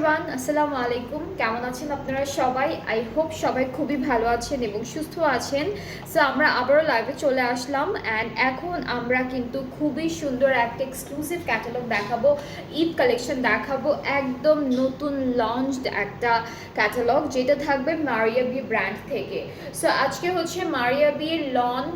Everyone, আসসালামু আলাইকুম। কেমন আছেন আপনারা সবাই? আই হোপ সবাই খুবই ভালো আছেন এবং সুস্থ আছেন। সো আমরা আবারও লাইভে চলে আসলাম অ্যান্ড এখন আমরা কিন্তু খুবই সুন্দর একটা এক্সক্লুসিভ ক্যাটালগ দেখাবো, ঈদ কালেকশন দেখাবো, একদম নতুন লঞ্চড একটা ক্যাটালগ যেটা থাকবে মারিয়া বি ব্র্যান্ড থেকে। সো আজকে হচ্ছে মারিয়া বির লন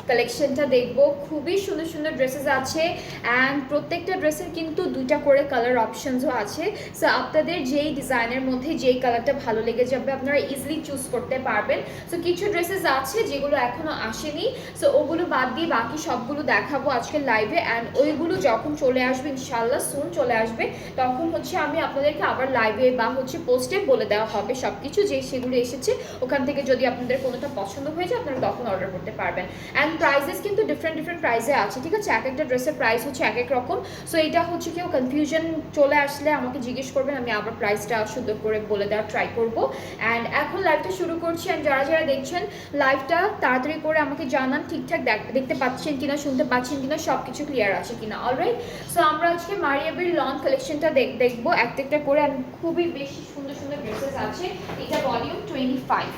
কালেকশনটা দেখবো। খুবই সুন্দর সুন্দর ড্রেসেস আছে অ্যান্ড প্রত্যেকটা ড্রেসের কিন্তু দুইটা করে কালার অপশনসও আছে। সো আপনাদের যেই ডিজাইনের মধ্যে যেই কালারটা ভালো লেগে যাবে আপনারা ইজিলি চুজ করতে পারবেন। সো কিছু ড্রেসেস আছে যেগুলো এখনও আসেনি, সো ওগুলো বাদ দিয়ে বাকি সবগুলো দেখাবো আজকে লাইভে অ্যান্ড ওইগুলো যখন চলে আসবে ইনশাল্লাহ সুন চলে আসবে তখন হচ্ছে আমি আপনাদেরকে আবার লাইভে বা হচ্ছে পোস্টে বলে দেওয়া হবে সব কিছু যে সেগুলো এসেছে। ওখান থেকে যদি আপনাদের কোনোটা পছন্দ হয়ে যায় আপনারা তখন অর্ডার করতে পারবেন অ্যান্ড প্রাইসেস কিন্তু ডিফারেন্ট প্রাইসে আছে, ঠিক আছে? এক একটা ড্রেসের প্রাইস হচ্ছে এক এক রকম। সো এটা হচ্ছে কেউ কনফিউশন চলে আসলে আমাকে জিজ্ঞেস করবেন, আমি আবার প্রাইসটা সুন্দর করে বলে দেওয়ার ট্রাই করব। অ্যান্ড এখন লাইভটা শুরু করছি অ্যান্ড যারা যারা দেখছেন লাইভটা তাড়াতাড়ি করে আমাকে জানান ঠিকঠাক দেখতে পাচ্ছেন কিনা, শুনতে পাচ্ছেন কিনা, সব কিছু ক্লিয়ার আছে কিনা। অলরাইট, সো আমরা আজকে মারিয়া বির লন কালেকশনটা দেখবো একটা একটা করে অ্যান্ড খুবই বেশি সুন্দর সুন্দর ড্রেসেস আছে। এটা ভলিউম 25।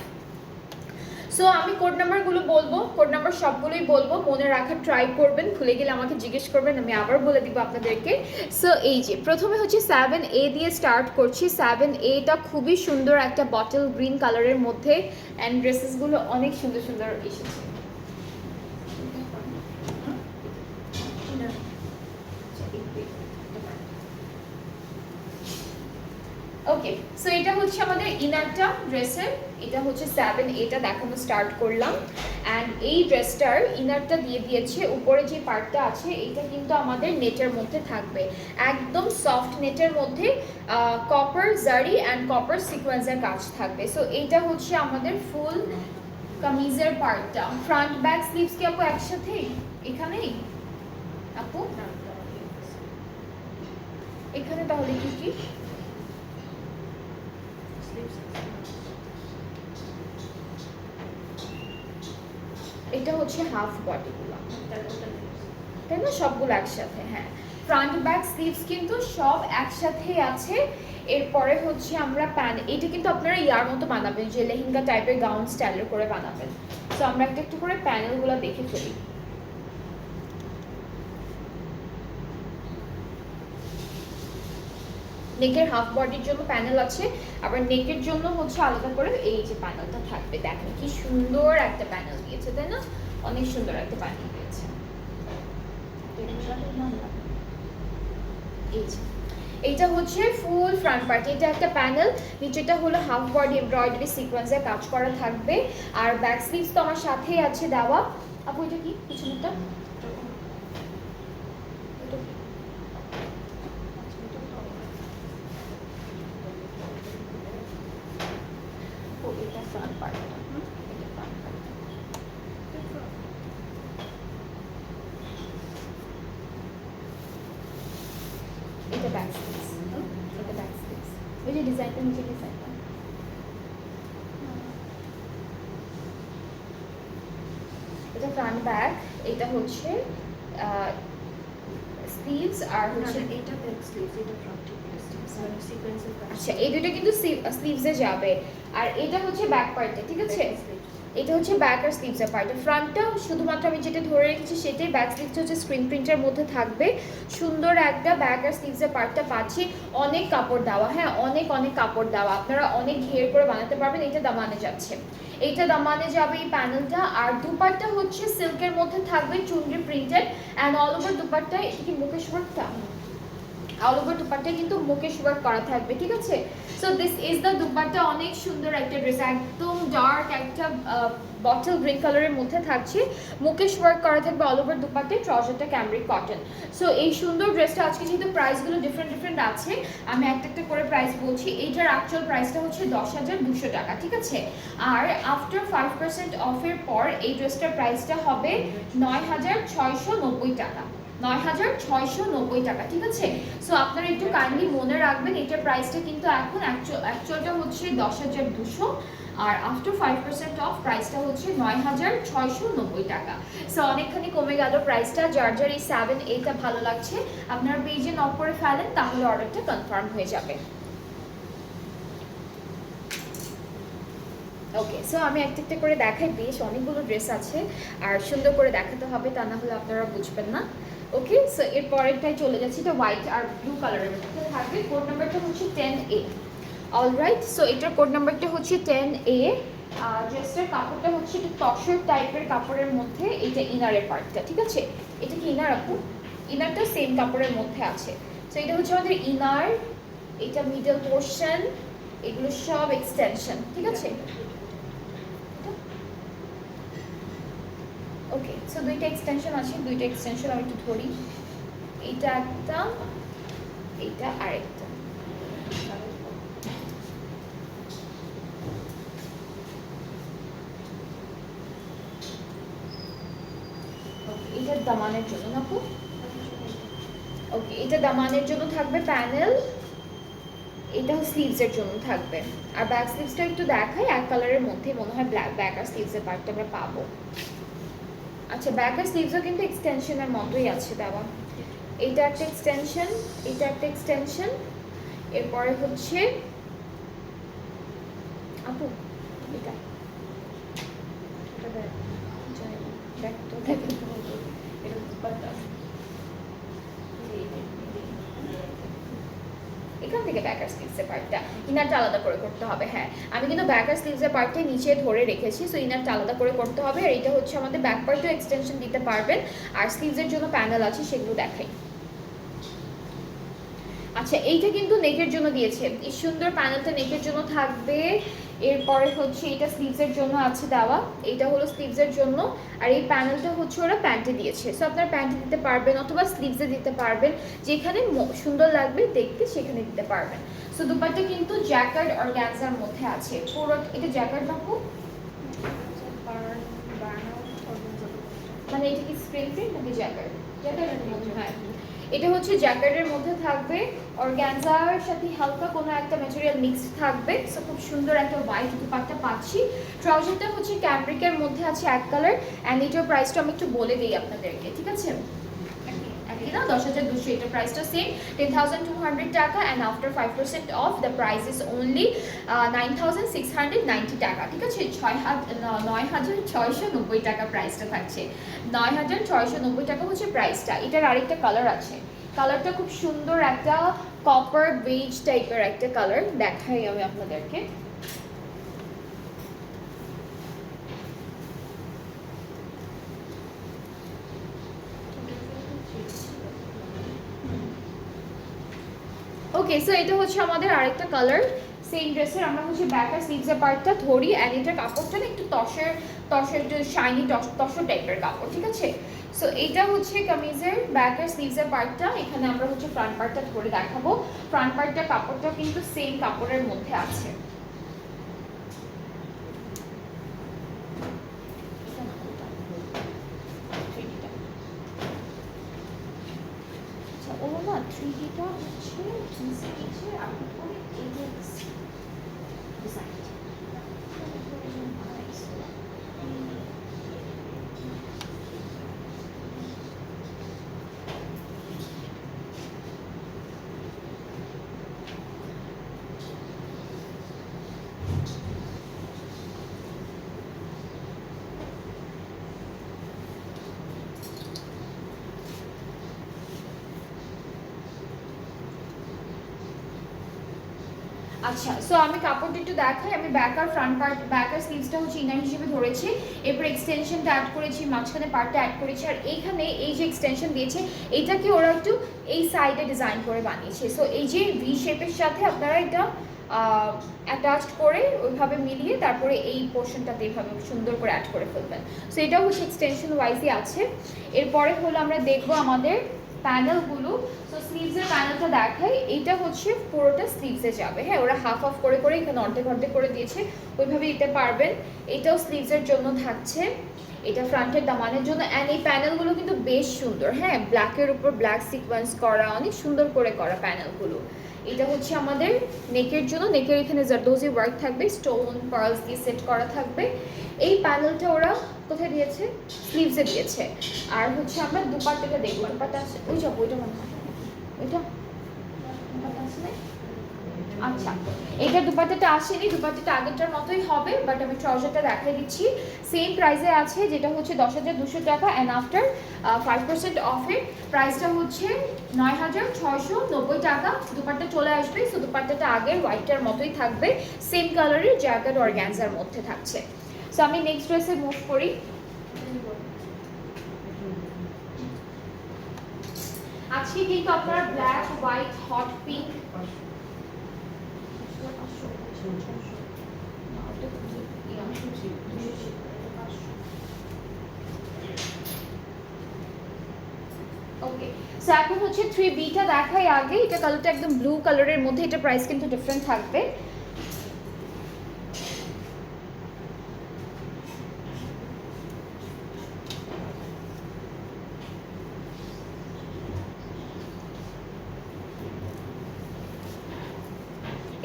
সো আমি কোড নাম্বারগুলো বলবো, কোড নাম্বার সবগুলোই বলবো, মনে রাখার ট্রাই করবেন, ভুলে গেলে আমাকে জিজ্ঞেস করবেন, আমি আবার বলে দিব আপনাদেরকে। সো এই যে প্রথমে হচ্ছে 7A দিয়ে স্টার্ট করছি। 7Aটা খুবই সুন্দর একটা বটল গ্রিন কালারের মধ্যে অ্যান্ড ড্রেসেসগুলো অনেক সুন্দর সুন্দর এসেছে। ওকে, সো এটা হচ্ছে আমাদের ইনারটা ড্রেসের, এটা হচ্ছে 7Aটা দেখানো স্টার্ট করলাম অ্যান্ড এই ড্রেসটার ইনারটা দিয়ে দিয়েছে। উপরে যে পার্টটা আছে এটা কিন্তু আমাদের নেটের মধ্যে থাকবে, একদম সফট নেটের মধ্যে কপার জারি অ্যান্ড কপার সিকোয়েন্সের কাজ থাকবে। সো এইটা হচ্ছে আমাদের ফুল কামিজের পার্টটা। ফ্রন্ট ব্যাক স্লিভস কি আপু একসাথেই এখানেই আপু? এখানে তাহলে কি কি এটা হচ্ছে হাফ বডিগুলো, তাই না? সবগুলো একসাথে, হ্যাঁ। ফ্রন্ট ব্যাক স্লিভস কিন্তু সব একসাথেই আছে। এরপরে হচ্ছে আমরা এটা কিন্তু আপনারা ইয়ার মতো বানাবেন, যে লেহেঙ্গা টাইপের গাউন স্টাইলের করে বানাবেন। তো আমরা একটা একটু করে প্যানেলগুলো দেখে ফেলি। নেকের হাফ বডির জন্য প্যানেল আছে, আবার নেকের জন্য হচ্ছে আলাদা করে এই যে প্যানেলটা থাকবে। দেখেন কি সুন্দর একটা প্যানেল দিয়েছে, তাই না? অনেক সুন্দর একটা প্যানেল দিয়েছে। এইটা হচ্ছে ফুল ফ্রন্ট পার্ট, এটা একটা প্যানেল, নিচেটা হলো হাফ বডি এমব্রয়ডারি সিকোয়েন্সে কাজ করা থাকবে আর ব্যাক স্লিভস তো আমার সাথেই আছে দেওয়া। আপু এটা কি পিছনেরটা? এটা ফ্রন্ট পার্টটা, এটা ব্যাক স্লিভস, এটা ব্যাক স্লিভস। ওই যে ডিজাইনটা, নিচে ডিজাইনটা, এটা ফ্রন্ট ব্যাক। এটা হচ্ছে স্লিভস আর হচ্ছে এটা ব্যাক স্লিভস, এটা ফ্রন্ট স্লিভস আর সিকোয়েন্সের কাজ। আচ্ছা, এই দুটো কিন্তু স্লিভসে যাবে আর এটা হচ্ছে ব্যাক পার্টে, ঠিক আছে? এটা হচ্ছে ব্যাক আর স্লিভসের পার্ট। ফ্রন্টটা শুধুমাত্র আমি যেটা ধরে রেখেছি সেটাই, ব্যাক স্লিভসটা হচ্ছে স্ক্রিন প্রিন্টের মধ্যে থাকবে। সুন্দর একটা ব্যাক আর স্লিভসের পার্টটা পাচ্ছি, অনেক কাপড় দেওয়া, হ্যাঁ অনেক কাপড় দেওয়া, আপনারা অনেক ঘের করে বানাতে পারবেন। এটা দামানে যাচ্ছে, এইটা দামানে যাবে এই প্যানেলটা। আর দুপাট্টা হচ্ছে সিল্কের মধ্যে থাকবে, chunri printed and all over dupatta. এটা কি মুকেশ ওয়ার্কটা? অল ওভার দুপাট্টা কিন্তু মুকেশ ওয়ার্ক করা থাকবে, ঠিক আছে? So this is the dupatta. অনেক সুন্দর একটা ড্রেস, একদম ডার্ক একটা বটল গ্রিন কালারের মধ্যে থাকছে, মুকেশ ওয়ার্ক করা থাকবে অল ওভার দুপাট্টায়, ট্রাউজারটা ক্যামরিক কটন। সো এই সুন্দর ড্রেসটা আজকে যেহেতু প্রাইসগুলো ডিফারেন্ট আছে আমি একটা একটা করে প্রাইস বলছি। এইটার অ্যাকচুয়াল প্রাইসটা হচ্ছে 10,200 টাকা, ঠিক আছে? আর আফটার 5% অফের পর এই ড্রেসটার প্রাইসটা হবে 9,690 টাকা, 9,690 টাকা, ঠিক আছে? সো আপনারা একটু কাইন্ডলি মনে রাখবেন এটার প্রাইসটা কিন্তু এখন অ্যাকচুয়ালটা হচ্ছে 10,200 আর আফটার 5% অফ প্রাইসটা হচ্ছে 9,690 টাকা। সো অনেকখানি কমে গেল প্রাইসটা। যার যার এই 7A ভালো লাগছে আপনারা পেজে নক করে ফেলেন, তাহলে অর্ডারটা কনফার্ম হয়ে যাবে। ওকে, সো আমি একটা একটা করে দেখাই, বেশ অনেকগুলো ড্রেস আছে আর সুন্দর করে দেখাতে হবে, তা না হলে আপনারা বুঝবেন না। ওকে, সো এর পরেরটাই চলে যাচ্ছি, এটা হোয়াইট আর ব্লু কালারের মধ্যে থাকবে। কোড নাম্বারটা হচ্ছে 10A। অলরাইট, সো এটার কোড নাম্বারটা হচ্ছে 10A। ড্রেসটার কাপড়টা হচ্ছে একটু তসর টাইপের কাপড়ের মধ্যে, এটা ইনারের পার্টটা, ঠিক আছে? এটা কি ইনার আপু? ইনারটা সেম কাপড়ের মধ্যে আছে। সো এটা হচ্ছে আমাদের ইনার, এটা মিডল পোর্শন, এগুলো সব এক্সটেনশন, ঠিক আছে? ওকে, সো দুইটা এক্সটেনশন আছে, দুইটা এক্সটেনশন আমি একটু ধরি। এইটা একটা, এইটা আরেকটা। এটা দামানের জন্য না আপু? ওকে, এটা দামানের জন্য থাকবে প্যানেল, এটা স্লিভসের জন্য থাকবে। আর ব্যাক স্লিভসটা একটু দেখাই, এক কালারের মধ্যে মনে হয় ব্যাক আর স্লিভসের পার্টটা আমরা পাবো। আচ্ছা, ব্যাক আর স্লিভসও কিন্তু এক্সটেনশনের মতোই আছে দেওয়া। এইটা একটা এক্সটেনশন, এটা একটা এক্সটেনশন, এরপরে হচ্ছে আপু এটা দেখ তো দেখ এটা দুপাট্টা, এখান থেকে ব্যাকার স্লিভসের পার্টটা, ইনারটা আলাদা করে করতে হবে। হ্যাঁ, আমি কিন্তু ব্যাকার স্লিভসের পার্টটা নিচে ধরে রেখেছি, সো ইনারটা আলাদা করে করতে হবে। আর এটা হচ্ছে আমাদের ব্যাক পার্টও এক্সটেনশন দিতে পারবেন, আর স্লিভসের জন্য প্যানেল আছে, সেগুলো দেখাই। আচ্ছা, এইটা কিন্তু নেকের জন্য দিয়েছে, এই সুন্দর প্যানেলটা নেকের জন্য থাকবে। এরপরে হচ্ছে এটা স্লিভসের জন্য আছে দেওয়া, এইটা হলো স্লিভসের জন্য। আর এই প্যানেলটা হচ্ছে ওরা প্যান্টে দিয়েছে, সো আপনার প্যান্টে দিতে পারবেন অথবা স্লিভসে দিতে পারবেন, যেখানে সুন্দর লাগবে দেখতে সেখানে দিতে পারবেন। সো দুপাট্টা কিন্তু জ্যাকেট অর্গানজার মধ্যে আছে পুরো। এটা জ্যাকেট বাপু, মানে এটা কি স্প্রিং প্রিন্ট নাকি জ্যাকেট? জ্যাকেটের মধ্যে, হ্যাঁ এটা হচ্ছে জ্যাকেটের মধ্যে থাকবে, অর্গানজার সাথে হালকা কোনো একটা ম্যাটেরিয়াল মিক্স থাকবে। সো খুব সুন্দর একটা হোয়াইট দুপাট্টা পাচ্ছি। ট্রাউজারটা হচ্ছে ক্যামব্রিকের মধ্যে আছে এক কালার, অ্যান্ড এটার প্রাইসটা আমি একটু বলে দিই আপনাদেরকে, ঠিক আছে? একই না, 10,200, এটার প্রাইসটা সেম 10,200 টাকা, and after 5% of the price is only 9,690 টাকা, ঠিক আছে? 9,690 টাকা প্রাইসটা থাকছে, 9,690 টাকা হচ্ছে প্রাইসটা। এটার আরেকটা কালার আছে, কালারটা খুব সুন্দর, একটা কপার বেজ টাইপের একটা কালার, দেখাই আমি আপনাদেরকে। ওকে, সো এটা হচ্ছে আমাদের আরেকটা কালার সেম ড্রেসের। আমরা হচ্ছে ব্যাক আর স্লিভসের পার্টটা ধরি, অ্যান্ড এটার কাপড়টা না একটু তসের একটু শাইনি তসর টাইপের কাপড়, ঠিক আছে? সো এটা হচ্ছে কামিজের ব্যাক আর স্লিভসের পার্টটা। এখানে আমরা হচ্ছে ফ্রন্ট পার্টটা ধরে দেখাবো। ফ্রন্ট পার্টটা কাপড়টা কিন্তু সেম কাপড়ের মধ্যে আছে। ও না, 3Dটা হচ্ছে আর উপরে এই যে ডিজাইন। আচ্ছা, সো আমি কাপড়টা একটু দেখাই। আমি ব্যাক আর ফ্রন্ট পার্ট, ব্যাক আর স্লিভসটা হচ্ছে ইনার হিসেবে ধরেছি, এরপর এক্সটেনশনটা অ্যাড করেছি, মাঝখানে পার্টটা অ্যাড করেছি, আর এইখানে এই যে এক্সটেনশন দিয়েছে এটাকে ওরা একটু এই সাইডে ডিজাইন করে বানিয়েছে। সো এই যে ভি শেপের সাথে আপনারা এটা অ্যাটাচড করে ওইভাবে মিলিয়ে তারপরে এই পোর্শনটাতে এইভাবে সুন্দর করে অ্যাড করে ফেলবেন। সো এটাও হচ্ছে এক্সটেনশন ওয়াইজই আছে। এরপরে হলো আমরা দেখবো আমাদের প্যানেলগুলো। সো স্লিভসের প্যানেলটা দেখাই, এইটা হচ্ছে পুরোটা স্লিভসে যাবে। হ্যাঁ, ওরা হাফ অফ করে করে এখানে অর্ধেক অর্ধেক করে দিয়েছে, ওইভাবে দিতে পারবেন। এটাও স্লিভসের জন্য থাকছে, এটা ফ্রন্টের দামানের জন্য। অ্যান্ড এই প্যানেলগুলো কিন্তু বেশ সুন্দর, হ্যাঁ ব্ল্যাকের উপর ব্ল্যাক সিকোয়েন্স করা, অনেক সুন্দর করে করা প্যানেলগুলো। এটা হচ্ছে আমাদের নেকের জন্য, নেকের এখানে জারদোজি ওয়ার্ক থাকবে, স্টোন পার্লস দিয়ে সেট করা থাকবে। এই প্যানেলটা ওরা কোথায় দিয়েছে? স্লিভসে দিয়েছে। আর হচ্ছে আমরা দুপাট্টাটা দেখবো, দুপাট্টা আছে ওই যাব, ওইটা মনে হয় ওইটা দুপাট্টা আছে না? আচ্ছা, এটা দুপাট্টাটা আসেনি, দুপাট্টাটা আগেরটার মতোই হবে, বাট আমি ট্রাউজারটা দেখাই দিচ্ছি। সেম প্রাইসে আছে, যেটা হচ্ছে 10,200 টাকা, অ্যান্ড আফটার 5% অফের প্রাইসটা হচ্ছে 9,690 টাকা। দুপাট্টা চলে আসবে, সো দুপাট্টাটা আগের হোয়াইটটার মতোই থাকবে, সেম কালারের জ্যাকেট অর্গানজার মধ্যে থাকছে। সো আমি নেক্সট ড্রেসে মুভ করি। আজকে কিন্তু আপনারা ব্ল্যাক, হোয়াইট, হট পিঙ্ক, ওকে, সো এখন হচ্ছে 3B-টা দেখাই আগে। এটা কালারটা একদম ব্লু কালারের মধ্যে, এটা প্রাইস কিন্তু ডিফারেন্ট থাকবে।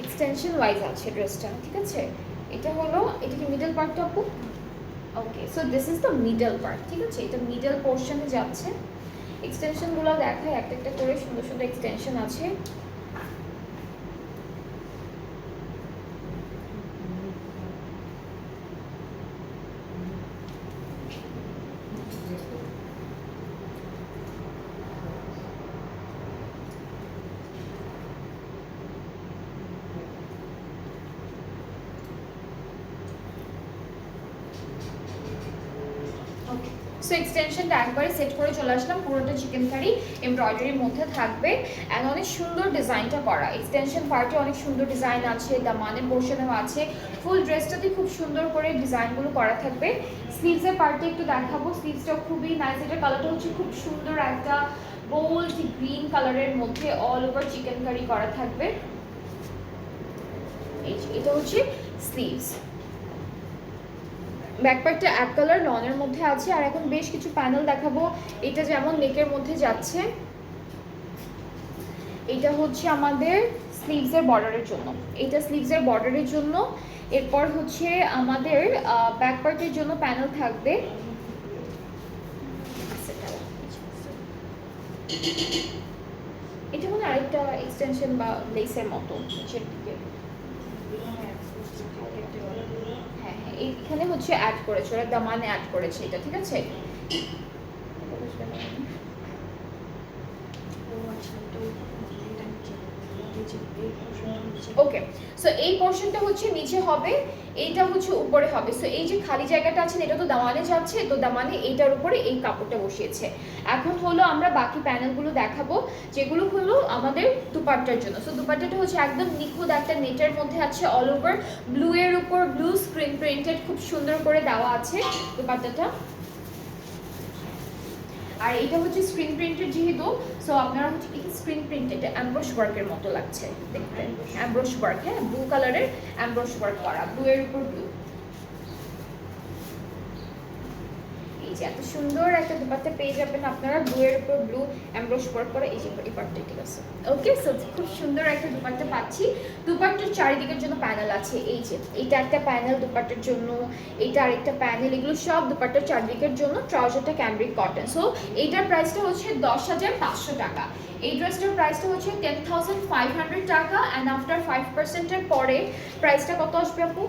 এক্সটেনশন ওয়াইজ আছে ড্রেসটা, ঠিক আছে। এটা হলো, এটা কি মিডল পার্টটা আপু? Okay, so this is the middle part, ঠিক আছে। এটা মিডল পোর্শনে যাচ্ছে। এক্সটেনশনগুলো দেখায়, একটা একটা করে সুন্দর সুন্দর এক্সটেনশন আছে। সো এক্সটেনশনটা একবারে সেট করে চলে আসলাম। পুরোটা চিকেন কারি এমব্রয়ডারির মধ্যে থাকবে, অ্যান্ড অনেক সুন্দর ডিজাইনটা করা। এক্সটেনশন পার্টে অনেক সুন্দর ডিজাইন আছে, দামানের পোর্শনেও আছে। ফুল ড্রেসটাতে খুব সুন্দর করে ডিজাইনগুলো করা থাকবে। স্লিভসের পার্টে একটু দেখাবো, স্লিভসটাও খুবই নাইস। এটা কালারটা হচ্ছে খুব সুন্দর একটা বোল্ড গ্রিন কালারের মধ্যে অল ওভার চিকেন কারি করা থাকবে। এটা হচ্ছে স্লিভস। ব্যাকপার্টটা এক কালার লনের মধ্যে আছে। আর এখন বেশ কিছু প্যানেল দেখাবো। এটা যেমন নেকের মধ্যে যাচ্ছে, এটা হচ্ছে আমাদের স্লিভসের বর্ডারের জন্য, এটা স্লিভসের বর্ডারের জন্য। এরপর হচ্ছে আমাদের ব্যাকপার্টের জন্য প্যানেল থাকবে। এটা মানে আরেকটা এক্সটেনশন বা লেসের মতো নিচের দিকে। হ্যাঁ হ্যাঁ, এইখানে হচ্ছে অ্যাড করেছে ওরা, দামানে অ্যাড করেছে এটা, ঠিক আছে। ওকে, সো এই পোর্শনটা হচ্ছে নিচে হবে, এইটা হচ্ছে উপরে হবে। সো এই যে খালি জায়গাটা আছে, এটা তো দামানে যাচ্ছে, তো দামানে এইটার উপরে এই কাপড়টা বসিয়েছে। এখন হলো আমরা বাকি প্যানেলগুলো দেখাবো, যেগুলো হলো আমাদের দুপাট্টার জন্য। সো দুপাট্টাটা হচ্ছে একদম নিখুঁত একটা নেটের মধ্যে আছে, অল ওভার ব্লু এর উপর ব্লু স্ক্রিন প্রিন্টেড, খুব সুন্দর করে দেওয়া আছে দুপাট্টাটা। আর এটা হচ্ছে স্ক্রিন প্রিন্টেড যেহেতু, সো আপনারা হচ্ছে এই স্ক্রিন প্রিন্টেড অ্যাম্ব্রোশ ওয়ার্কের মতো লাগছে দেখতে। অ্যাম্ব্রোশ ওয়ার্ক, হ্যাঁ, ব্লু কালারের অ্যাম্ব্রোশ ওয়ার্ক করা, ব্লু এর উপর ব্লু। এই যে এত সুন্দর একটা দুপাট্টা পেয়ে যাবেন আপনারা, ব্লু এর উপর ব্লু এমব্রয়ডারি ওয়ার্ক করা। এই যে এই পার্টটা ঠিক আছে। ওকে, সো খুব সুন্দর একটা দুপাট্টা পাচ্ছি। দুপাট্টার চারিদিকের জন্য প্যানেল আছে, এই যে এটা একটা প্যানেল দুপাট্টার জন্য, এটা আরেকটা প্যানেল, এগুলো সব দুপাট্টার চারিদিকের জন্য। ট্রাউজারটা ক্যামব্রিক কটন। সো এইটার প্রাইসটা হচ্ছে 10,500 টাকা। এই ড্রেসটার প্রাইসটা হচ্ছে 10,500 টাকা, অ্যান্ড আফটার 5%-এর পরে প্রাইসটা কত আসবে আপু?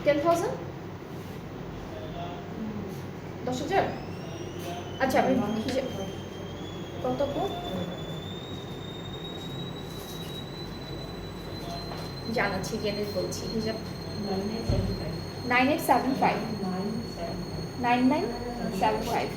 10,000, 10,000। আচ্ছা, আমি কত জানাচ্ছি, জেনে বলছি। হিসাব 9875, 9975।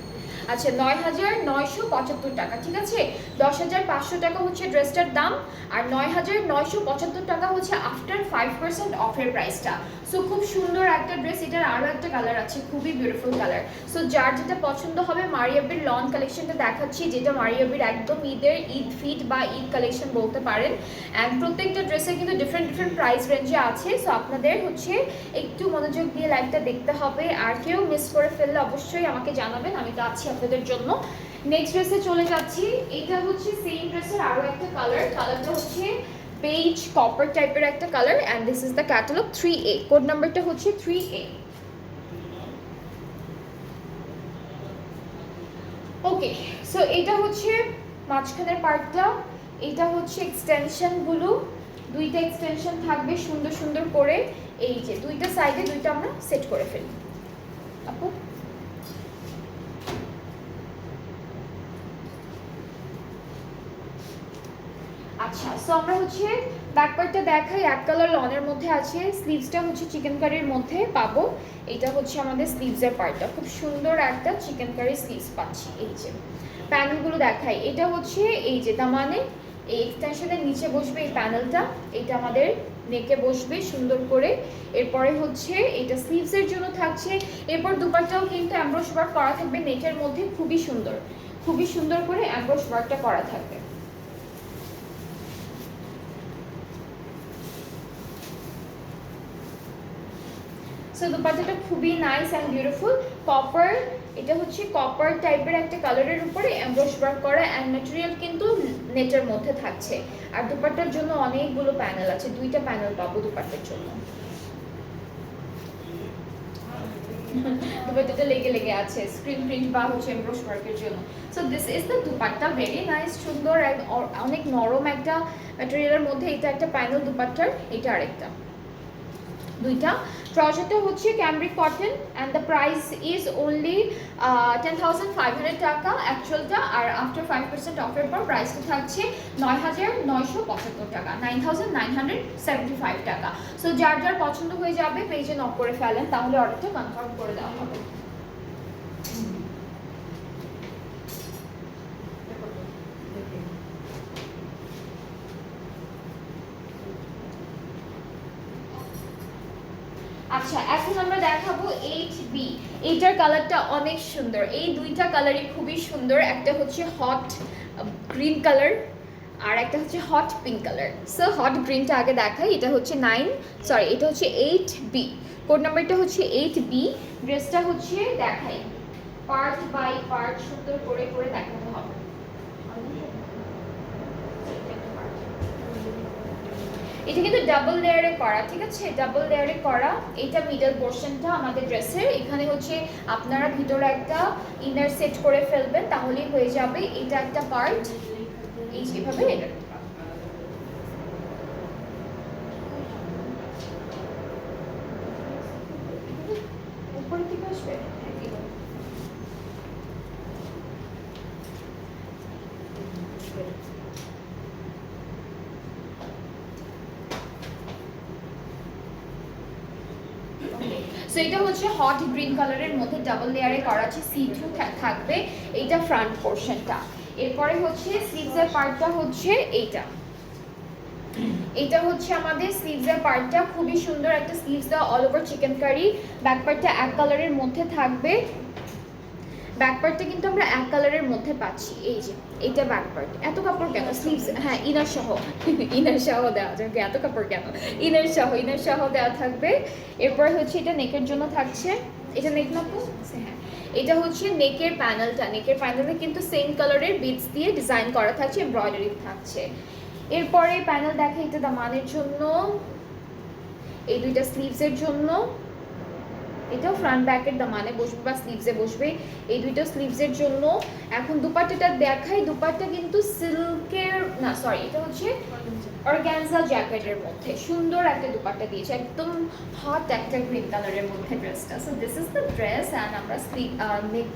আচ্ছা, 9,975 টাকা, ঠিক আছে। 10,500 টাকা হচ্ছে ড্রেসটার দাম, আর 9,975 টাকা হচ্ছে আফটার 5% অফের প্রাইসটা। সো খুব সুন্দর একটা ড্রেস। এটার আরও একটা কালার আছে, খুবই বিউটিফুল কালার। সো যার যেটা পছন্দ হবে, মারিয়াবির লন কালেকশনটা দেখাচ্ছি, যেটা মারিয়াবির একদম ঈদের ঈদ ফিট বা ঈদ কালেকশন বলতে পারেন। অ্যান্ড প্রত্যেকটা ড্রেসে কিন্তু ডিফারেন্ট ডিফারেন্ট প্রাইস রেঞ্জে আছে। সো আপনাদের হচ্ছে একটু মনোযোগ দিয়ে লাইভটা দেখতে হবে, আর কেউ মিস করে ফেললে অবশ্যই আমাকে জানাবেন, আমি তো আছি আপনাদের জন্য। নেক্সট ড্রেসে চলে যাচ্ছি। এটা হচ্ছে সেম ড্রেসের আরও একটা কালার, কালারটা হচ্ছে বেজ কপার টাইপের একটা colour, and this is the catalogue 3A, code নাম্বারটা হচ্ছে 3A। ওকে, সো এটা হচ্ছে মাঝখানের পার্টটা, এটা হচ্ছে এক্সটেনশনগুলো, দুইটা এক্সটেনশন থাকবে সুন্দর সুন্দর করে। এই যে দুইটা সাইডে দুইটা আমরা সেট করে ফেলি আপু। আচ্ছা, সো আমরা হচ্ছে ব্যাক পার্টটা দেখাই, এক কালার লনের মধ্যে আছে, স্লিভসটা হচ্ছে চিকেন কারির মধ্যে পাবো। এটা হচ্ছে আমাদের স্লিভসের পার্টটা, খুব সুন্দর একটা চিকেন কারি স্লিভস পাচ্ছি। এই যে প্যানেলগুলো দেখাই, এটা হচ্ছে এই যে দামানে এই এক্সটেনশনের নিচে বসবে এই প্যানেলটা, এটা আমাদের নেকে বসবে সুন্দর করে। এরপরে হচ্ছে এটা স্লিভসের জন্য থাকছে। এরপর দুপাট্টাও কিন্তু এমব্রয়ডারি ওয়ার্ক করা থাকবে নেকের মধ্যে, খুবই সুন্দর করে এমব্রয়ডারি ওয়ার্কটা করা থাকবে। সো দুপাট্টাটা খুবই নাইস অ্যান্ড বিউটিফুল কপার, এটা হচ্ছে কপার টাইপের একটা কালারের উপরে এমব্রয়ডারি ওয়ার্ক করা, অ্যান্ড ম্যাটেরিয়াল কিন্তু নেটের মধ্যে থাকছে। আর দুপাট্টার জন্য অনেকগুলো প্যানেল আছে, দুইটা প্যানেল পাবো দুপাট্টার জন্য। দুপাট্টাটা লেগে লেগে আছে স্ক্রিন প্রিন্ট বা হচ্ছে এমব্রয়ডারি ওয়ার্কের জন্য। So this is the dupatta, very nice, সুন্দর, অনেক নরম একটা ম্যাটেরিয়ালের মধ্যে। এটা একটা প্যানেল দুপাট্টার, এটা আরেকটা, দুইটা। ট্রাউজারটা হচ্ছে cambric cotton and the price is only 10,500 টাকা অ্যাকচুয়ালটা, আর আফটার 5% অফের পর প্রাইসটা থাকছে 9,975 টাকা, 9,975 টাকা। সো যার যার পছন্দ হয়ে যাবে পেজে নক করে ফেলেন, তাহলে অর্ডারটা কনফার্ম করে দেওয়া হবে। আচ্ছা, এখন আমরা দেখাবো 8B। এইটার কালারটা অনেক সুন্দর, এই দুইটা কালারই খুবই সুন্দর, একটা হচ্ছে হট গ্রিন কালার আর একটা হচ্ছে hot pink colour. So hot গ্রিনটা আগে দেখাই, এটা হচ্ছে এটা হচ্ছে 8B, কোড নাম্বারটা হচ্ছে 8B। ড্রেসটা হচ্ছে দেখাই পার্ট বাই পার্ট সুন্দর করে করে দেখাতে হবে। এটা কিন্তু ডাবল লেয়ারে করা, ঠিক আছে, ডাবল লেয়ারে করা। এটা মিডল পোর্শনটা আমাদের ড্রেসের, এখানে হচ্ছে আপনারা ভিতরে একটা ইনার সেট করে ফেলবেন, তাহলেই হয়ে যাবে। এটা একটা পার্ট, এই যেভাবে এটা উপরের দিকে আসবে। সো এটা হচ্ছে হট গ্রিন কালারের মধ্যে ডাবল লেয়ারে করা আছে, সি2 থাকবে এইটা ফ্রন্ট পোর্শনটা। এরপরে হচ্ছে স্লিভসের পার্টটা হচ্ছে এটা হচ্ছে আমাদের স্লিভসের পার্টটা, খুবই সুন্দর একটা স্লিভস দেওয়া all over chikankari. Back পার্টটা এক কালারের মধ্যে থাকবে, ব্যাক পার্টটা কিন্তু আমরা এক কালারের মধ্যে পাচ্ছি। এই যে এটা ব্যাক পার্ট, এত কাপড় কেন স্লিভস, হ্যাঁ ইনার সহ ইনার সহ দেওয়া যাবে, এত কাপড় কেন, ইনার সহ দেওয়া থাকবে। এরপর হচ্ছে এটা নেকের জন্য থাকছে, এটা নেক না তো, হ্যাঁ এটা হচ্ছে নেকের প্যানেলটা, নেকের প্যানেলে কিন্তু সেম কালারের বিটস দিয়ে ডিজাইন করা থাকছে, এমব্রয়ডারি থাকছে। এরপরে প্যানেল দেখে এটা দামানের জন্য, এই দুইটা স্লিভসের জন্য, এটাও ফ্রন্ট ব্যাকের দামানে বসবে বা স্লিভসে বসবে, এই দুইটা স্লিভসের জন্য। এখন দুপাট্টাটা দেখাই, দুপাট্টা কিন্তু সিল্কের না, সরি এটা হচ্ছে অর্গানজা জ্যাকেটের মধ্যে সুন্দর একটা দুপাট্টা দিয়েছে, একদম হট একটা গ্রিন কালারের মধ্যে ড্রেসটা। So this is the dress and আমরা নেক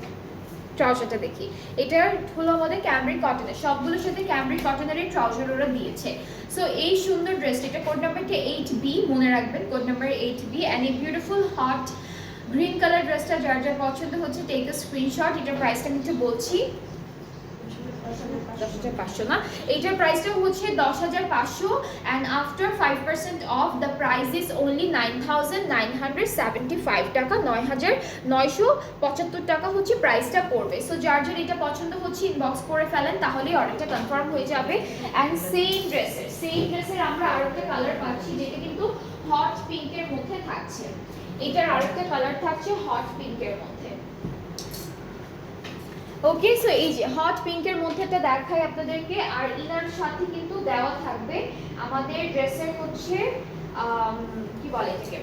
ট্রাউজারটা দেখি, এটা হলো আমাদের ক্যামব্রিক কটনের, সবগুলোর সাথে ক্যামব্রিক কটনের ট্রাউজার ওরা দিয়েছে। সো এই সুন্দর ড্রেসটা, এটা কোড নাম্বারটা 8B, মনে রাখবেন কোড নাম্বার 8B। অ্যান্ড এই বিউটিফুল হট গ্রিন কালার ড্রেসটা যার যার পছন্দ হচ্ছে টেক আ স্ক্রিনশট। এটার প্রাইসটা কিন্তু বলছি 10,500 না, এইটার প্রাইসটা হচ্ছে 10,500 and after 5% of the price is only 9,975 টাকা, 9,975 টাকা হচ্ছে প্রাইসটা পড়বে। সো যার যার এটা পছন্দ হচ্ছে ইনবক্স করে ফেলেন, তাহলেই অর্ডারটা কনফার্ম হয়ে যাবে। অ্যান্ড সেম ড্রেসের আমরা আরেকটা কালার পাচ্ছি, যেটা কিন্তু হট পিঙ্কের মধ্যে থাকছে, এটার আরেকটা কালার থাকছে হট পিঙ্কের মধ্যে। ওকে, সো এই যে হট পিঙ্কের মধ্যে এটা দেখাই আপনাদেরকে, আর ইনার সাথে কিন্তু দেওয়া থাকবে আমাদের ড্রেসের হচ্ছে কি বলে এটাকে,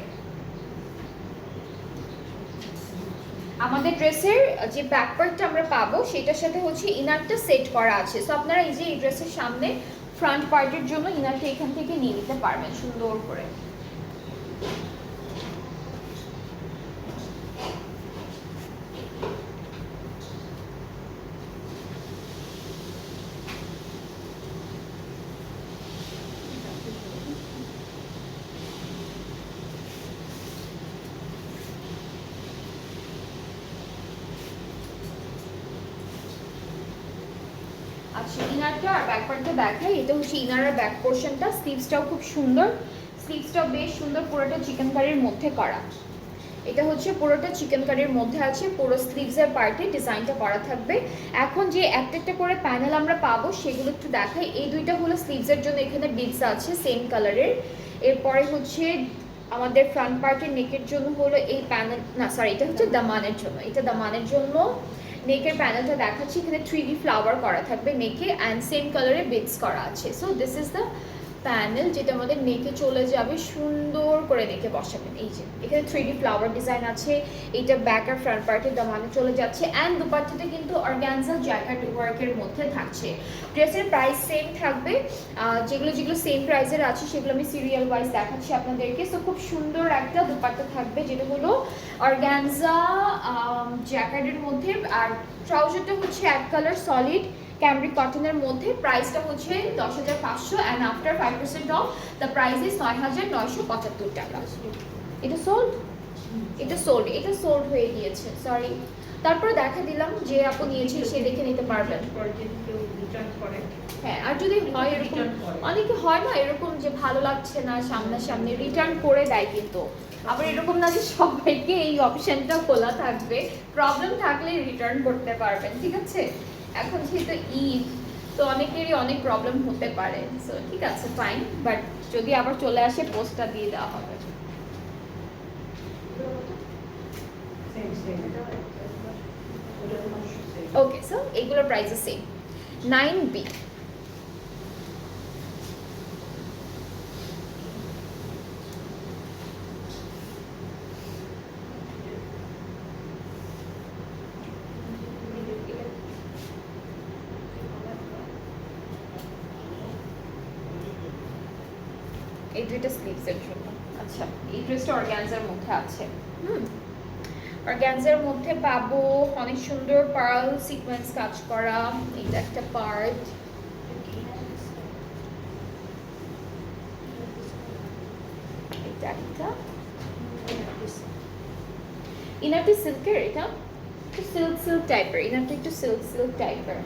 আমাদের ড্রেসের যে ব্যাক পার্টটা আমরা পাবো সেটার সাথে হচ্ছে ইনারটা সেট করা আছে। সো আপনারা এই যে এই ড্রেসের সামনে ফ্রন্ট পার্টের জন্য ইনারটা এখান থেকে নিয়ে নিতে পারবেন সুন্দর করে। আচ্ছা ইনারটা আর ব্যাক পার্টটা দেখাই। এটা হচ্ছে ইনার আর ব্যাক পোর্শনটা। স্লিভসটাও খুব সুন্দর, স্লিভসটাও বেশ সুন্দর, পুরোটা চিকেন কারির মধ্যে করা। এটা হচ্ছে পুরোটা চিকেন কারির মধ্যে আছে, পুরো স্লিভসের পার্টে ডিজাইনটা করা থাকবে। এখন যে একটা একটা করে প্যানেল আমরা পাবো সেগুলো একটু দেখাই। এই দুইটা হলো স্লিভসের জন্য, এখানে বিডস আছে সেম কালারের। এরপরে হচ্ছে আমাদের ফ্রন্ট পার্টের নেকের জন্য হলো এই প্যানেল, না সরি এটা হচ্ছে দামানের জন্য, এটা দামানের জন্য নেকের প্যানেলটা দেখাচ্ছি। এখানে 3D ফ্লাওয়ার করা থাকবে নেকে অ্যান্ড সেম কালারে বিটস করা আছে। So this is the panel যেটা আমাদের নেকে চলে যাবে, সুন্দর করে নেকে বসাবেন। এই যে এখানে 3D ফ্লাওয়ার ডিজাইন আছে, এইটা ব্যাক আর ফ্রন্ট পার্টের দামানে চলে যাচ্ছে। অ্যান্ড দুপাট্টাটা কিন্তু অর্গানজা জ্যাকেট ওয়ার্কের মধ্যে থাকছে। ড্রেসের প্রাইস সেম থাকবে, যেগুলো যেগুলো সেম প্রাইসের আছে সেগুলো আমি সিরিয়াল ওয়াইজ দেখাচ্ছি আপনাদেরকে। সো খুব সুন্দর একটা দুপাট্টা থাকবে যেটা হলো অর্গানজা জ্যাকেটের মধ্যে। আর ট্রাউজারটা হচ্ছে এক কালার সলিড ক্যামরিক কটনের মধ্যে। প্রাইসটা হচ্ছে 10,500 and after 5% of the price is 9,975 টাকা। এটা সোল্ড, এটা সোল্ড, এটা সোল্ড হয়ে গিয়েছে, সরি। তারপরে দেখা দিলাম যে আপু নিয়েছে সে দেখে নিতে পারবেন। হ্যাঁ, আর যদি হয় এরকম, অনেকে হয় না এরকম যে ভালো লাগছে না সামনাসামনি, রিটার্ন করে দেয়। কিন্তু আবার এরকম না যে সবাইকে এই অপশনটা খোলা থাকবে, প্রবলেম থাকলে রিটার্ন করতে পারবেন, ঠিক আছে? এখন যেহেতু ঈদ, তো অনেকেরই অনেক প্রবলেম হতে পারে। সো ঠিক আছে, ফাইন, বাট যদি আবার চলে আসে পোস্টটা দিয়ে দেওয়া হবে। ওকে, সো এইগুলোর প্রাইস সেম। 9B। এই দুইটা স্লিভসের জন্য। আচ্ছা, এই ড্রেসটা অর্গানজার মধ্যে আছে। অর্গানজার মধ্যে পাবো অনেক সুন্দর পার্ল সিকোয়েন্স কাজ করা। এটা একটা পার্ট, এটা একটা ইনারটি সিল্কের, এটা একটু সিল্ক সিল্ক টাইপের, ইনারটি একটু সিল্ক সিল্ক টাইপের।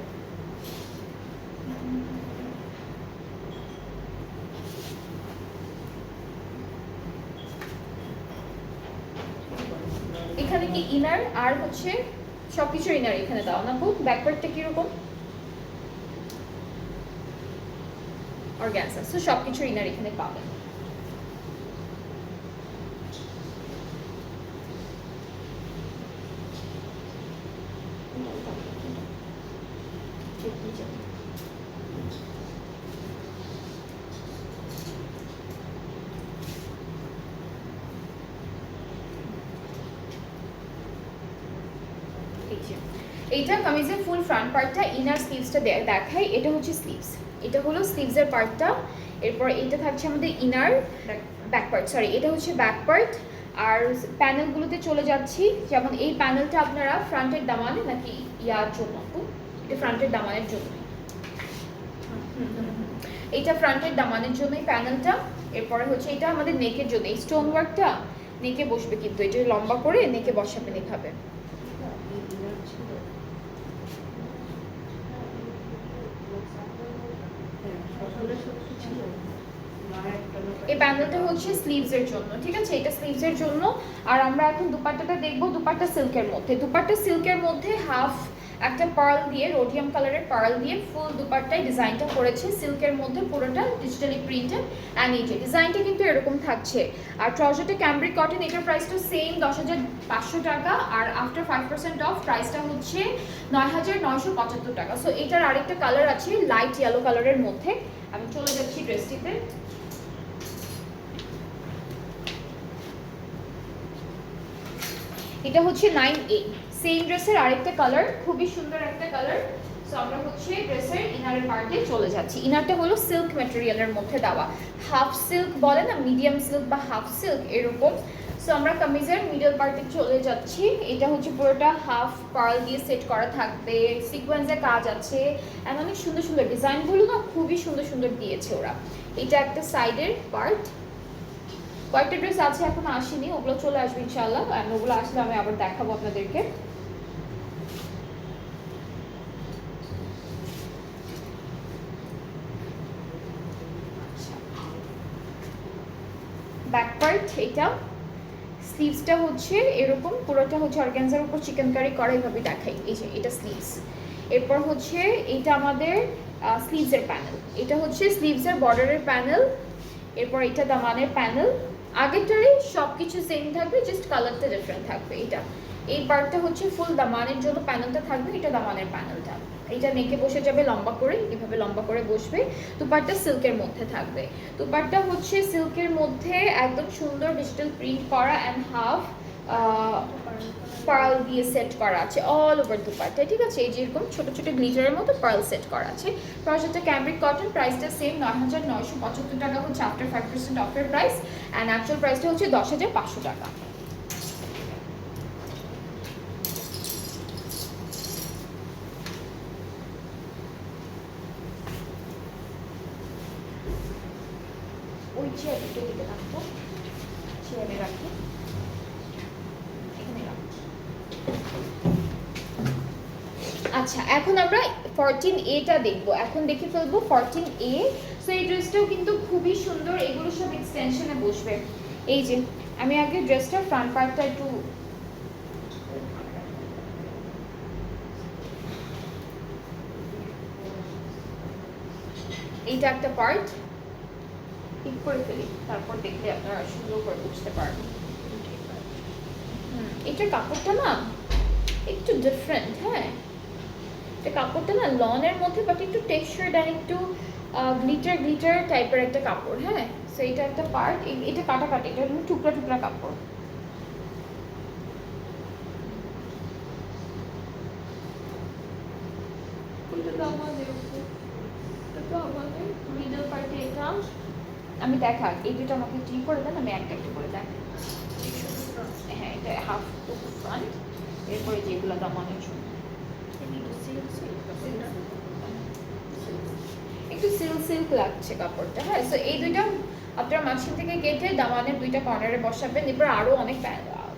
এখানে কি ইনার আর হচ্ছে সবকিছু ইনার এখানে দাও না খুব। ব্যাকপার্টটা কিরকম? অর্গানজা। সো সবকিছু ইনার এখানে পাবেন। এইটা কামিজের ফুল ফ্রন্ট পার্টটা, ইনার স্লিভসটা দেখাই। এটা হচ্ছে স্লিভস, এটা হলো স্লিভসের পার্টটা। এরপর এটা থাকছে আমাদের ইনার ব্যাক পার্ট, সরি এটা হচ্ছে ব্যাক পার্ট। আর প্যানেলগুলোতে চলে যাচ্ছি, যেমন এই প্যানেলটা আপনারা ফ্রন্টের দামানে নাকি ইয়ার জন্য, এটা ফ্রন্টের দামানের জন্য, এইটা ফ্রন্টের দামানের জন্য এই প্যানেলটা। এরপরে হচ্ছে এটা আমাদের নেকের জন্য, এই স্টোন ওয়ার্কটা নেকে বসবে, কিন্তু এটা লম্বা করে নেকে বসাবেন এভাবে। এই প্যানেলটা হচ্ছে স্লিভসের জন্য, ঠিক আছে? এটা স্লিভসের জন্য। আর আমরা এখন দুপাট্টাটা দেখবো, দুপাট্টা সিল্কের মধ্যে। দুপাট্টা সিল্কের মধ্যে হাফ একটা পার্ল দিয়ে, রোডিয়াম কালারের পার্ল দিয়ে ফুল দুপাট্টায় ডিজাইনটা করেছে সিল্কের মধ্যে, পুরোটা ডিজিটালি প্রিন্টেড। অ্যান্ড এই যে ডিজাইনটা কিন্তু এরকম থাকছে। আর ট্রাউজারটা ক্যামব্রিক কটন, এটার প্রাইসটা সেম 10,500 টাকা। আর আফটার 5% অফ প্রাইসটা হচ্ছে 9,975 টাকা। সো এটার আরেকটা কালার আছে লাইট ইয়েলো কালারের মধ্যে। আমি চলে যাচ্ছি ড্রেসটিতে। এটা হচ্ছে 9A, সেম ড্রেসের আরেকটা কালার, খুবই সুন্দর একটা কালার। সো আমরা হচ্ছে ড্রেসের ইনারের পার্টে চলে যাচ্ছি। ইনারটা হলো সিল্ক ম্যাটেরিয়ালের মধ্যে দেওয়া, হাফ সিল্ক বলে না, মিডিয়াম সিল্ক বা হাফ সিল্ক এরকম। সো আমরা কামিজের মিডল পার্টে চলে যাচ্ছি। এটা হচ্ছে পুরোটা হাফ পার্ল দিয়ে সেট করা থাকবে, সিকোয়েন্সের কাজ আছে, এন্ড অনেক সুন্দর সুন্দর ডিজাইনগুলো না খুবই সুন্দর সুন্দর দিয়েছে ওরা। এটা একটা সাইডের পার্ট। কয়েকটা ড্রেস আছে এখন আসেনি, ওগুলো চলে আসবে ইনশাআল্লাহ, অ্যান্ড ওগুলো আসলে আমি আবার দেখাবো আপনাদেরকে। ব্যাক পার্ট এটা, স্লিভসটা হচ্ছে এরকম, পুরোটা হচ্ছে অর্গানজার উপর চিকেন কারি করা, এইভাবে দেখাই। এই যে এটা স্লিভস, এরপর হচ্ছে এটা আমাদের স্লিভসের প্যানেল, এটা হচ্ছে স্লিভসের বর্ডারের প্যানেল, এরপর এটা দামানের প্যানেল। আগেরটারই সব কিছু সেম থাকবে, জাস্ট কালারটা ডিফারেন্ট থাকবে। এটা এই পার্টটা হচ্ছে ফুল দামানের জন্য প্যানেলটা থাকবে, এটা দামানের প্যানেলটা। এটা নেকে বসে যাবে লম্বা করে, এভাবে লম্বা করে বসবে। দুপাট্টা সিল্কের মধ্যে থাকবে, দুপাট্টা হচ্ছে সিল্কের মধ্যে একদম সুন্দর ডিজিটাল প্রিন্ট করা অ্যান্ড হাফ পার্ল দিয়ে সেট করা আছে অল ওভার দুপাট্টা, ঠিক আছে। এই যে এরকম ছোট ছোট গ্লিটারের মতো পার্ল সেট করা আছে। প্রজেক্টটা ক্যামব্রিক কটন, প্রাইসটা সেম ৯,৯৭৫ টাকা হচ্ছে আফটার 5% অফের প্রাইস, অ্যান্ড অ্যাকচুয়াল প্রাইসটা হচ্ছে ১০,৫০০ টাকা। ওই চেয়ার দুটো দিকে রাখবো, চেয়ারে রাখি, এখানে রাখবো। আচ্ছা, এখন আমরা 14A দেখবো, এখন দেখে ফেলবো 14A। সো এই ড্রেসটাও কিন্তু খুবই সুন্দর, এগুলো সব এক্সটেনশনে বসবে। এই যে আমি আগে ড্রেসটার ফ্রন্ট পার্টটা একটু, এইটা একটা পার্ট ঠিক করে ফেলি, তারপর দেখলে আপনারা সুন্দর করে বুঝতে পারবেন। এটার কাপড়টা না একটু ডিফারেন্ট, হ্যাঁ এটা কাপড়টা না লনের মধ্যে, বাট একটু টেক্সচার্ড আর একটু গ্লিটার গ্লিটার টাইপের একটা কাপড়, হ্যাঁ। সো এটা একটা পার্ট, এটা কাটাকাটি, এটা টুকরা টুকরা কাপড়। মিডল পার্টে এটা আমি দেখা, এই দুটো আমাকে টি করে দেন, আমি একটা একটা করে দেখ। হ্যাঁ এটা হাফ ফ্রন্ট, এরপরে যেগুলো দামানের জন্য একটু সিল্ক সিল্ক লাগছে কাপড়টা, হ্যাঁ। সো এই দুইটা আপনারা মাঝখান থেকে কেটে দামানের দুইটা কর্নারে বসাবেন। এরপর আরো অনেক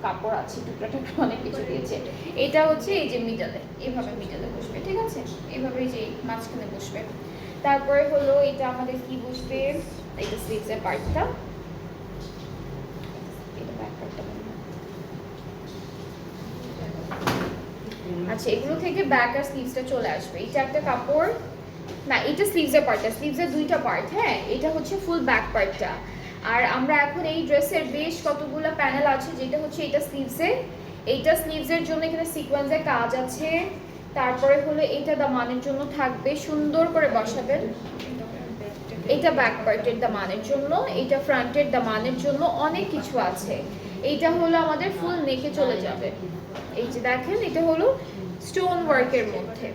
কাপড় আছে, টুকরা টুকরা অনেক কিছু দিয়েছে। এটা হচ্ছে এই যে মিডলে, এইভাবে মিডলে বসবে, ঠিক আছে, এইভাবে যে মাঝখানে বসবে। তারপরে হলো এটা আমাদের কি বসবে, এটা স্লিভসের পার্টটা, এটা ব্যাক পার্টটা। আচ্ছা, এগুলো থেকে ব্যাক আর স্লিভসটা চলে আসবে। এটা একটা কাপড় না, এটা স্লিভসের পার্টটা, স্লিভসের দুইটা পার্ট, হ্যাঁ। এটা হচ্ছে ফুল ব্যাক পার্টটা। আর আমরা এখন এই ড্রেসের বেশ কতগুলো প্যানেল আছে, যেটা হচ্ছে এটা স্লিভসে, এইটা স্লিভসের জন্য এখানে সিকোয়েন্সের কাজ আছে। তারপরে হলো এটা দামানের জন্য থাকবে, সুন্দর করে বসাবেন। এটা ব্যাক পার্টের দামানের জন্য, এটা ফ্রন্টের দামানের জন্য, অনেক কিছু আছে। এইটা হলো আমাদের ফুল নেকে চলে যাবে। এই যে দেখেন, এটা হলো স্টোন ওয়ার্কের মধ্যে,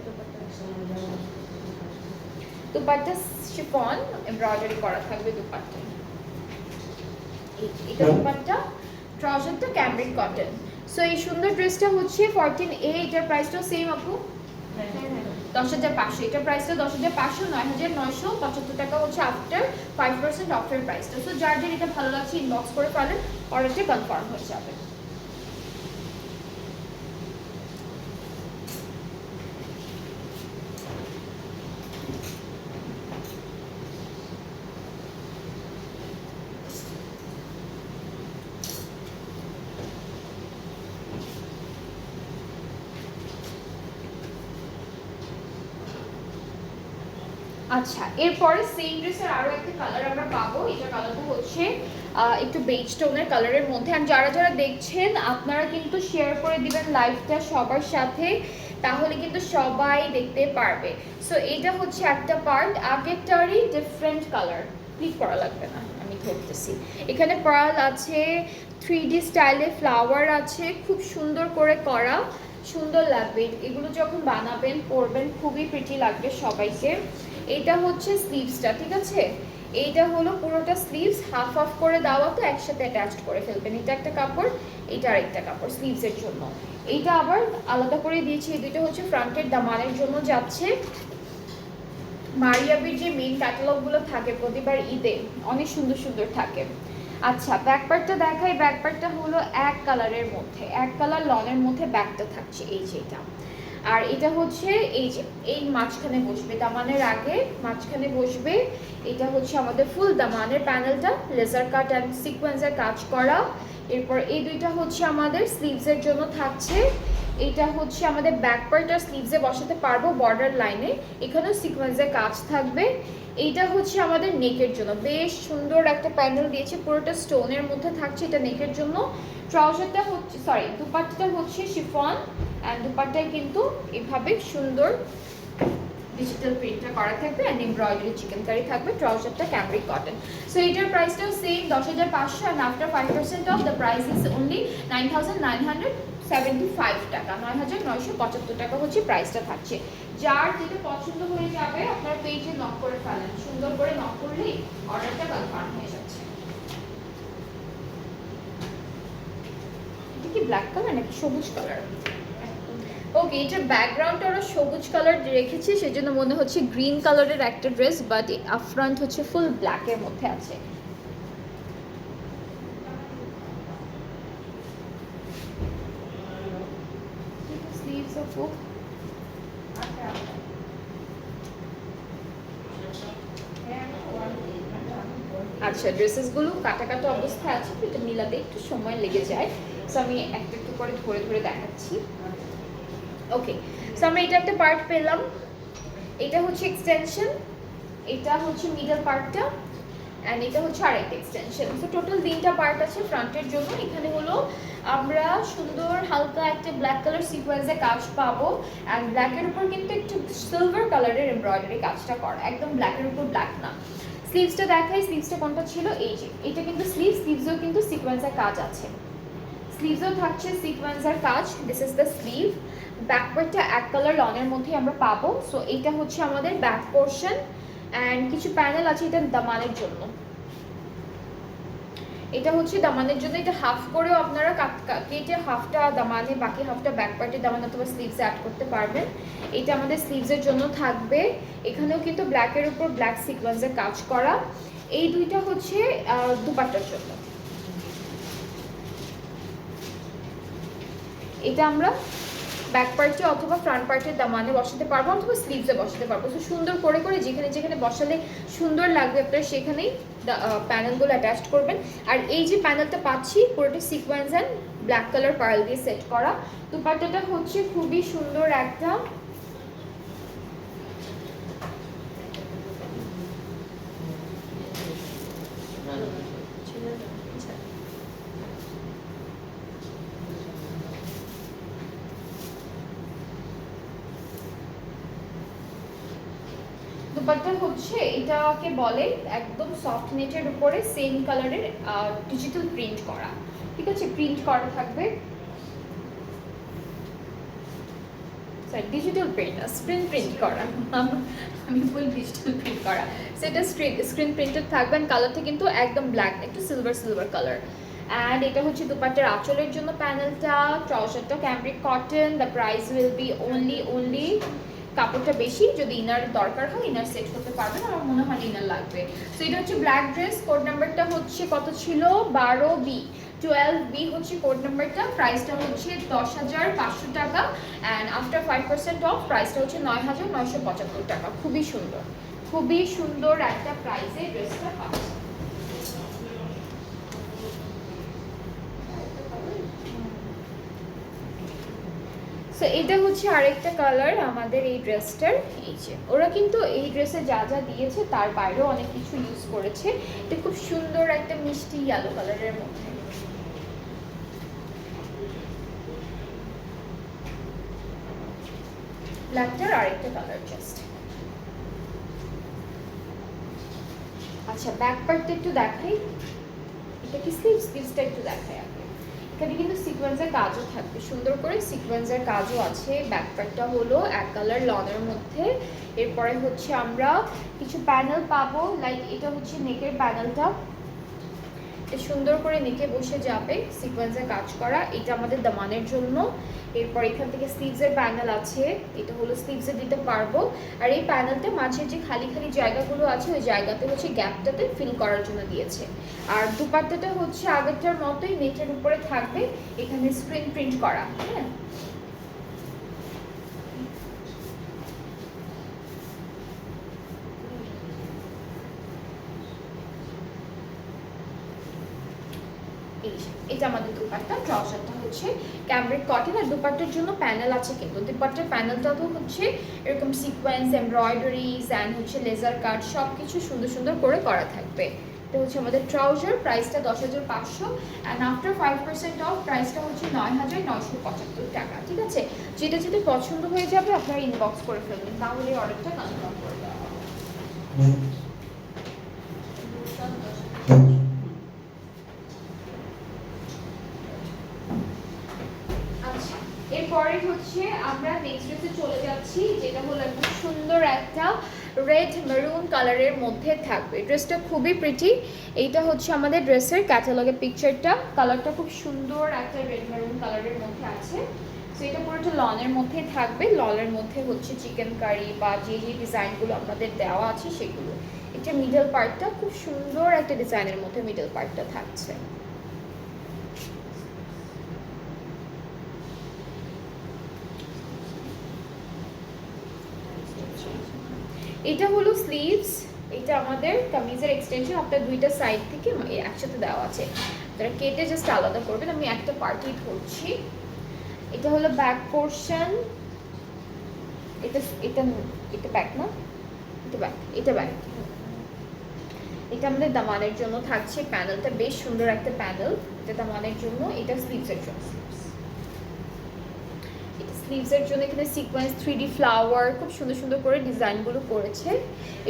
দুপাট্টা শিফন এমব্রয়ডারি করা থাকবে দুপাট্টা। এটা দুপাট্টা, ট্রাউজারটা ক্যামব্রিক কটন। সো এই সুন্দর ড্রেসটা হচ্ছে 14A, এটার প্রাইসটাও সেম আপু 10,500, এটার প্রাইসটা 10,500, 9,975 টাকা হচ্ছে আফটার 5% অফের প্রাইসটা। সো যার যার এটা ভালো লাগছে ইনবক্স করে ফেলেন, অর্ডারটা কনফার্ম হয়ে যাবে। আচ্ছা, এরপরে সেম ড্রেসের আরো একটা কালার আমরা পাবো। এটা কালারটা হচ্ছে একটু বেজ টোনের কালারের মধ্যে। আর যারা যারা দেখছেন আপনারা কিন্তু শেয়ার করে দিবেন লাইভটা সবার সাথে, তাহলে কিন্তু সবাই দেখতে পারবে। সো এটা হচ্ছে একটা পার্ট, আগেরটারই ডিফারেন্ট কালার, ক্লিক করা লাগবে না, আমি ধরতেছি। এখানে পার্ল আছে, 3D স্টাইলে ফ্লাওয়ার আছে, খুব সুন্দর করে করা। সুন্দর লাগবে এগুলো যখন বানাবেন পরবেন, খুবই প্রিটি লাগবে সবাইকে। এটা হচ্ছে স্লিভসটা, ঠিক আছে? এইটা হলো পুরোটা স্লিভস, হাফ হাফ করে দেওয়া, তো একসাথে অ্যাটাচড করে ফেলবেন। এটা একটা কাপড়, এটা আরেকটা কাপড় স্লিভসের জন্য। এইটা আবার আলাদা করে দিয়েছি। এই দুটো হচ্ছে ফ্রন্টের দামানের জন্য যাচ্ছে। মারিয়াবির যে মেইন ক্যাটালগুলো থাকে প্রতিবার ঈদে, অনেক সুন্দর সুন্দর থাকে। আচ্ছা, ব্যাক পার্টটা দেখাই। ব্যাক পার্টটা হলো এক কালারের মধ্যে, এক কালার লনের মধ্যে ব্যাকটা থাকছে, এই যে এটা। আর এটা হচ্ছে এই যে এই মাঝখানে বসবে, দামানের আগে মাঝখানে বসবে। এটা হচ্ছে আমাদের ফুল দামানের প্যানেলটা, লেজার কাট অ্যান্ড সিকোয়েন্সের কাজ করা। এরপর এই দুইটা হচ্ছে আমাদের স্লিভসের জন্য থাকছে। এটা হচ্ছে আমাদের ব্যাক পার্ট আর স্লিভসে বসাতে পারবো বর্ডার লাইনে, এখানেও সিকোয়েন্সের কাজ থাকবে। এইটা হচ্ছে আমাদের নেকের জন্য, বেশ সুন্দর একটা প্যানেল দিয়েছে, পুরোটা স্টোনের মধ্যে থাকছে, এটা নেকের জন্য। ট্রাউজারটা হচ্ছে দুপাট্টাটা হচ্ছে শিফন, অ্যান্ড দুপাট্টায় কিন্তু এভাবে সুন্দর ডিজিটাল প্রিন্টটা করা থাকবে অ্যান্ড এমব্রয়ডারি চিকেন কারি থাকবে। ট্রাউজারটা ক্যামব্রিক কটন। সো এটার প্রাইসটাও same 10,500 and after 5% of the price is only 9,975 টাকা। 9,975 টাকা হচ্ছে প্রাইসটা থাকছে। যার যেটা পছন্দ হয়ে যাবে আপনার পেজে নক করে ফেলেন, সুন্দর করে নক করলেই অর্ডারটা কনফার্ম হয়ে যাচ্ছে। এটা কি ব্ল্যাক কালার নাকি সবুজ কালার? ওকে, এটার ব্যাকগ্রাউন্ডটা ওরা সবুজ কালার রেখেছে, সেজন্য মনে হচ্ছে গ্রিন কালারের একটা ড্রেস, বাট আফ্রন্ট হচ্ছে ফুল ব্ল্যাকের মধ্যে আছে। স্লিভস অফ আচ্ছা, ড্রেসেসগুলো কাটা কাটা অবস্থায় আছে, তো এটা মিলাতে একটু সময় লেগে যায়। সো আমি একটা একটু করে ধরে ধরে দেখাচ্ছি। ওকে, সো আমরা এটা একটা পার্ট পেলাম, এটা হচ্ছে এক্সটেনশন, এটা হচ্ছে মিডল পার্টটা, অ্যান্ড এটা হচ্ছে আরেকটা এক্সটেনশন। সো টোটাল তিনটা পার্ট আছে ফ্রন্টের জন্য। এখানে হলো আমরা সুন্দর হালকা একটা ব্ল্যাক কালার সিকোয়েন্সে কাজ পাবো, অ্যান্ড ব্ল্যাকের উপর কিন্তু একটু সিলভার কালারের এমব্রয়ডারি কাজটা করা, একদম ব্ল্যাকের উপর ব্ল্যাক না। স্লিভসটা দেখাই, স্লিভসটা কোনটা ছিল, এই যে এটা কিন্তু স্লিভসেও কিন্তু সিকোয়েন্সের কাজ আছে, স্লিভসেও থাকছে সিকোয়েন্সের কাজ। This is the sleeve. Back পার্টটা এক কালার লনের মধ্যে আমরা পাবো। সো এইটা হচ্ছে আমাদের ব্যাক পোর্শন, অ্যান্ড কিছু প্যানেল আছে এটা দামানের জন্য। এটা হচ্ছে দামানের জন্য, এটা হাফ করেও আপনারা কেটে হাফটা দামানে, বাকি হাফটা ব্যাক পার্টের দামান অথবা স্লিভসে অ্যাড করতে পারবেন। এটা আমাদের স্লিভসের জন্য থাকবে। এখানেও কিন্তু ব্ল্যাকের উপর ব্ল্যাক সিকোয়েন্সের কাজ করা। এই দুইটা হচ্ছে দুপাট্টার জন্য। এটা আমরা ব্যাক পার্টে অথবা ফ্রন্ট পার্টের দামানে বসাতে পারবো অথবা স্লিভসে বসাতে পারবো। তো সুন্দর করে করে যেখানে যেখানে বসালে সুন্দর লাগবে আপনারা সেখানেই প্যানেলগুলো অ্যাটাচ করবেন। আর এই যে প্যানেলটা পাচ্ছি পুরোটা sequence and black colour pearl দিয়ে সেট করা। দুপাট্টাটা হচ্ছে খুবই সুন্দর একটা দুপাট্টা হচ্ছে এটাকে বলে একদম সফট নেটের উপরে সেম কালারের ডিজিটাল প্রিন্ট করা, ঠিক আছে? প্রিন্ট করা থাকবে, ডিজিটাল প্রিন্ট স্ক্রিন প্রিন্ট করা, আমি বলি ডিজিটাল প্রিন্ট করা, সেটা স্ক্রিন প্রিন্টেড থাকবে। কালারটা কিন্তু একদম ব্ল্যাক, একটু সিলভার সিলভার কালার। অ্যান্ড এটা হচ্ছে দুপাট্টার আঁচলের জন্য প্যানেলটা। ট্রাউজারটা cambric cotton. The price will be only কাপড়টা বেশি, যদি ইনার দরকার হয় ইনার সেট করতে পারবেন, আমার মনে হয় ইনার লাগবে। সো এটা হচ্ছে ব্ল্যাক ড্রেস। কোড নাম্বারটা হচ্ছে কত ছিল? 12B। 12B হচ্ছে কোড নাম্বারটা। প্রাইসটা হচ্ছে 10,500 টাকা, অ্যান্ড আফটার 5% অফ প্রাইসটা হচ্ছে 9,975 টাকা। খুবই সুন্দর, খুবই সুন্দর একটা প্রাইসে ড্রেসটা পাচ্ছে। সো এটা হচ্ছে আরেকটা কালার আমাদের এই ড্রেসটার। এই যে ওরা কিন্তু এই ড্রেসে যা যা দিয়েছে তার বাইরেও অনেক কিছু ইউজ করেছে। এটা খুব সুন্দর একটা মিষ্টি ইয়েলো কালারের মধ্যে। ব্ল্যাকটার আরেকটা কালার জাস্ট। আচ্ছা, ব্যাক পার্টটা একটু দেখাই। এটা কি স্লিভসটা একটু দেখাই আগে। এখানে কিন্তু সিকোয়েন্সের কাজও থাকবে, সুন্দর করে সিকোয়েন্সের কাজও আছে। ব্যাক পার্টটা হলো এক কালার লনের মধ্যে। এরপরে হচ্ছে আমরা কিছু প্যানেল পাবো, লাইক এটা হচ্ছে নেকের প্যানেলটা, সুন্দর করে নেকে বসে যাবে, সিকোয়েন্সের কাজ করা, এটা আমাদের দামানের জন্য। এরপর এখান থেকে স্লিভসের প্যানেল আছে, এটা হলো স্লিভসে দিতে পারবো। আর এই প্যানেলটা মাঝে যে খালি খালি জায়গাগুলো আছে ওই জায়গাতে হচ্ছে গ্যাপটাতে ফিল করার জন্য দিয়েছে। আর দুপাট্টাটা হচ্ছে আগেরটার মতোই নেটের উপরে থাকবে, এখানে স্ক্রিন প্রিন্ট করা। হ্যাঁ, এটা আমাদের দুপাট্টা। ট্রাউজারটা হচ্ছে ক্যামব্রিক কটন, আর দুপাট্টার জন্য প্যানেল আছে, কিন্তু দুপাট্টার প্যানেলটা তো হচ্ছে এরকম সিকোয়েন্স, এমব্রয়ডারিজ অ্যান্ড হচ্ছে লেজার কাট সব কিছু সুন্দর সুন্দর করে করা থাকবে। এটা হচ্ছে আমাদের ট্রাউজার, প্রাইসটা 10,500 অ্যান্ড আফটার 5% অফ প্রাইসটা হচ্ছে 9,975 টাকা। ঠিক আছে, যেটা যেটা পছন্দ হয়ে যাবে আপনারা ইনবক্স করে ফেলবেন, তাহলে অর্ডারটা কনফার্ম করে দেওয়া হবে। আচ্ছা, এরপরে হচ্ছে আমরা নেক্সট ড্রেসে চলে যাচ্ছি, যেটা হলো একদম সুন্দর একটা রেড মেরুন কালারের মধ্যে থাকবে। ড্রেসটা খুবই প্রিটি। এইটা হচ্ছে আমাদের ড্রেসের ক্যাটালগের পিকচারটা, কালারটা খুব সুন্দর একটা রেড মেরুন কালারের মধ্যে আছে। সো এটা পুরোটা লনের মধ্যে থাকবে, লনের মধ্যে হচ্ছে চিকেন কারি বা যে যে ডিজাইনগুলো আমাদের দেওয়া আছে সেগুলো। এটা মিডল পার্টটা খুব সুন্দর একটা ডিজাইনের মধ্যে মিডল পার্টটা থাকছে। এটা হলো স্লিভস, এটা আমাদের কামিজের এক্সটেনশন, আপনার দুইটা সাইড থেকে একসাথে দেওয়া আছে, আপনারা কেটে জাস্ট আলাদা করবেন। আমি একটা পার্টই ধরছি। এটা হলো ব্যাক পোর্শন, এটা এটা এটা ব্যাক না, এটা ব্যাক, এটা ব্যাক। এটা আমাদের দামানের জন্য থাকছে, প্যানেলটা বেশ সুন্দর একটা প্যানেল, এটা দামানের জন্য। এটা স্লিভসের জন্য, স্লিভসের জন্য এখানে সিকোয়েন্স 3D ফ্লাওয়ার খুব সুন্দর সুন্দর করে ডিজাইনগুলো করেছে।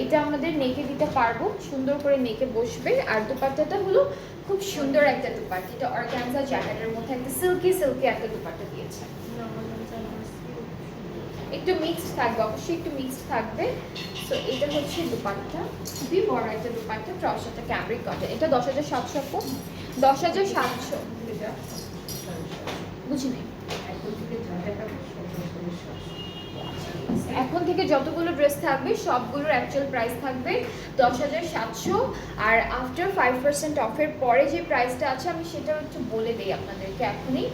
এটা আমাদের নেকে দিতে পারবো, সুন্দর করে নেকে বসবে। আর দুপাট্টাটা হলো খুব সুন্দর একটা দুপাট্টা, এটা অর্গানজা জ্যাকেটের মধ্যে একটা সিল্কি সিল্কি একটা দুপাট্টা দিয়েছে, একটু মিক্সড থাকবে, অবশ্যই একটু মিক্সড থাকবে। তো এটা হচ্ছে দুপাট্টা, খুবই বড় একটা দুপাট্টা। ট্রাউজারটা ক্যামব্রিক কটন, এটা 10,700, 10,700 বুঝিনি। এখন থেকে যতগুলো ড্রেস থাকবে সবগুলোর অ্যাকচুয়াল প্রাইস থাকবে 10,700। আর আফটার 5% অফের পরে যে প্রাইসটা আছে আমি সেটা একটু বলে দিই আপনাদেরকে এখনই।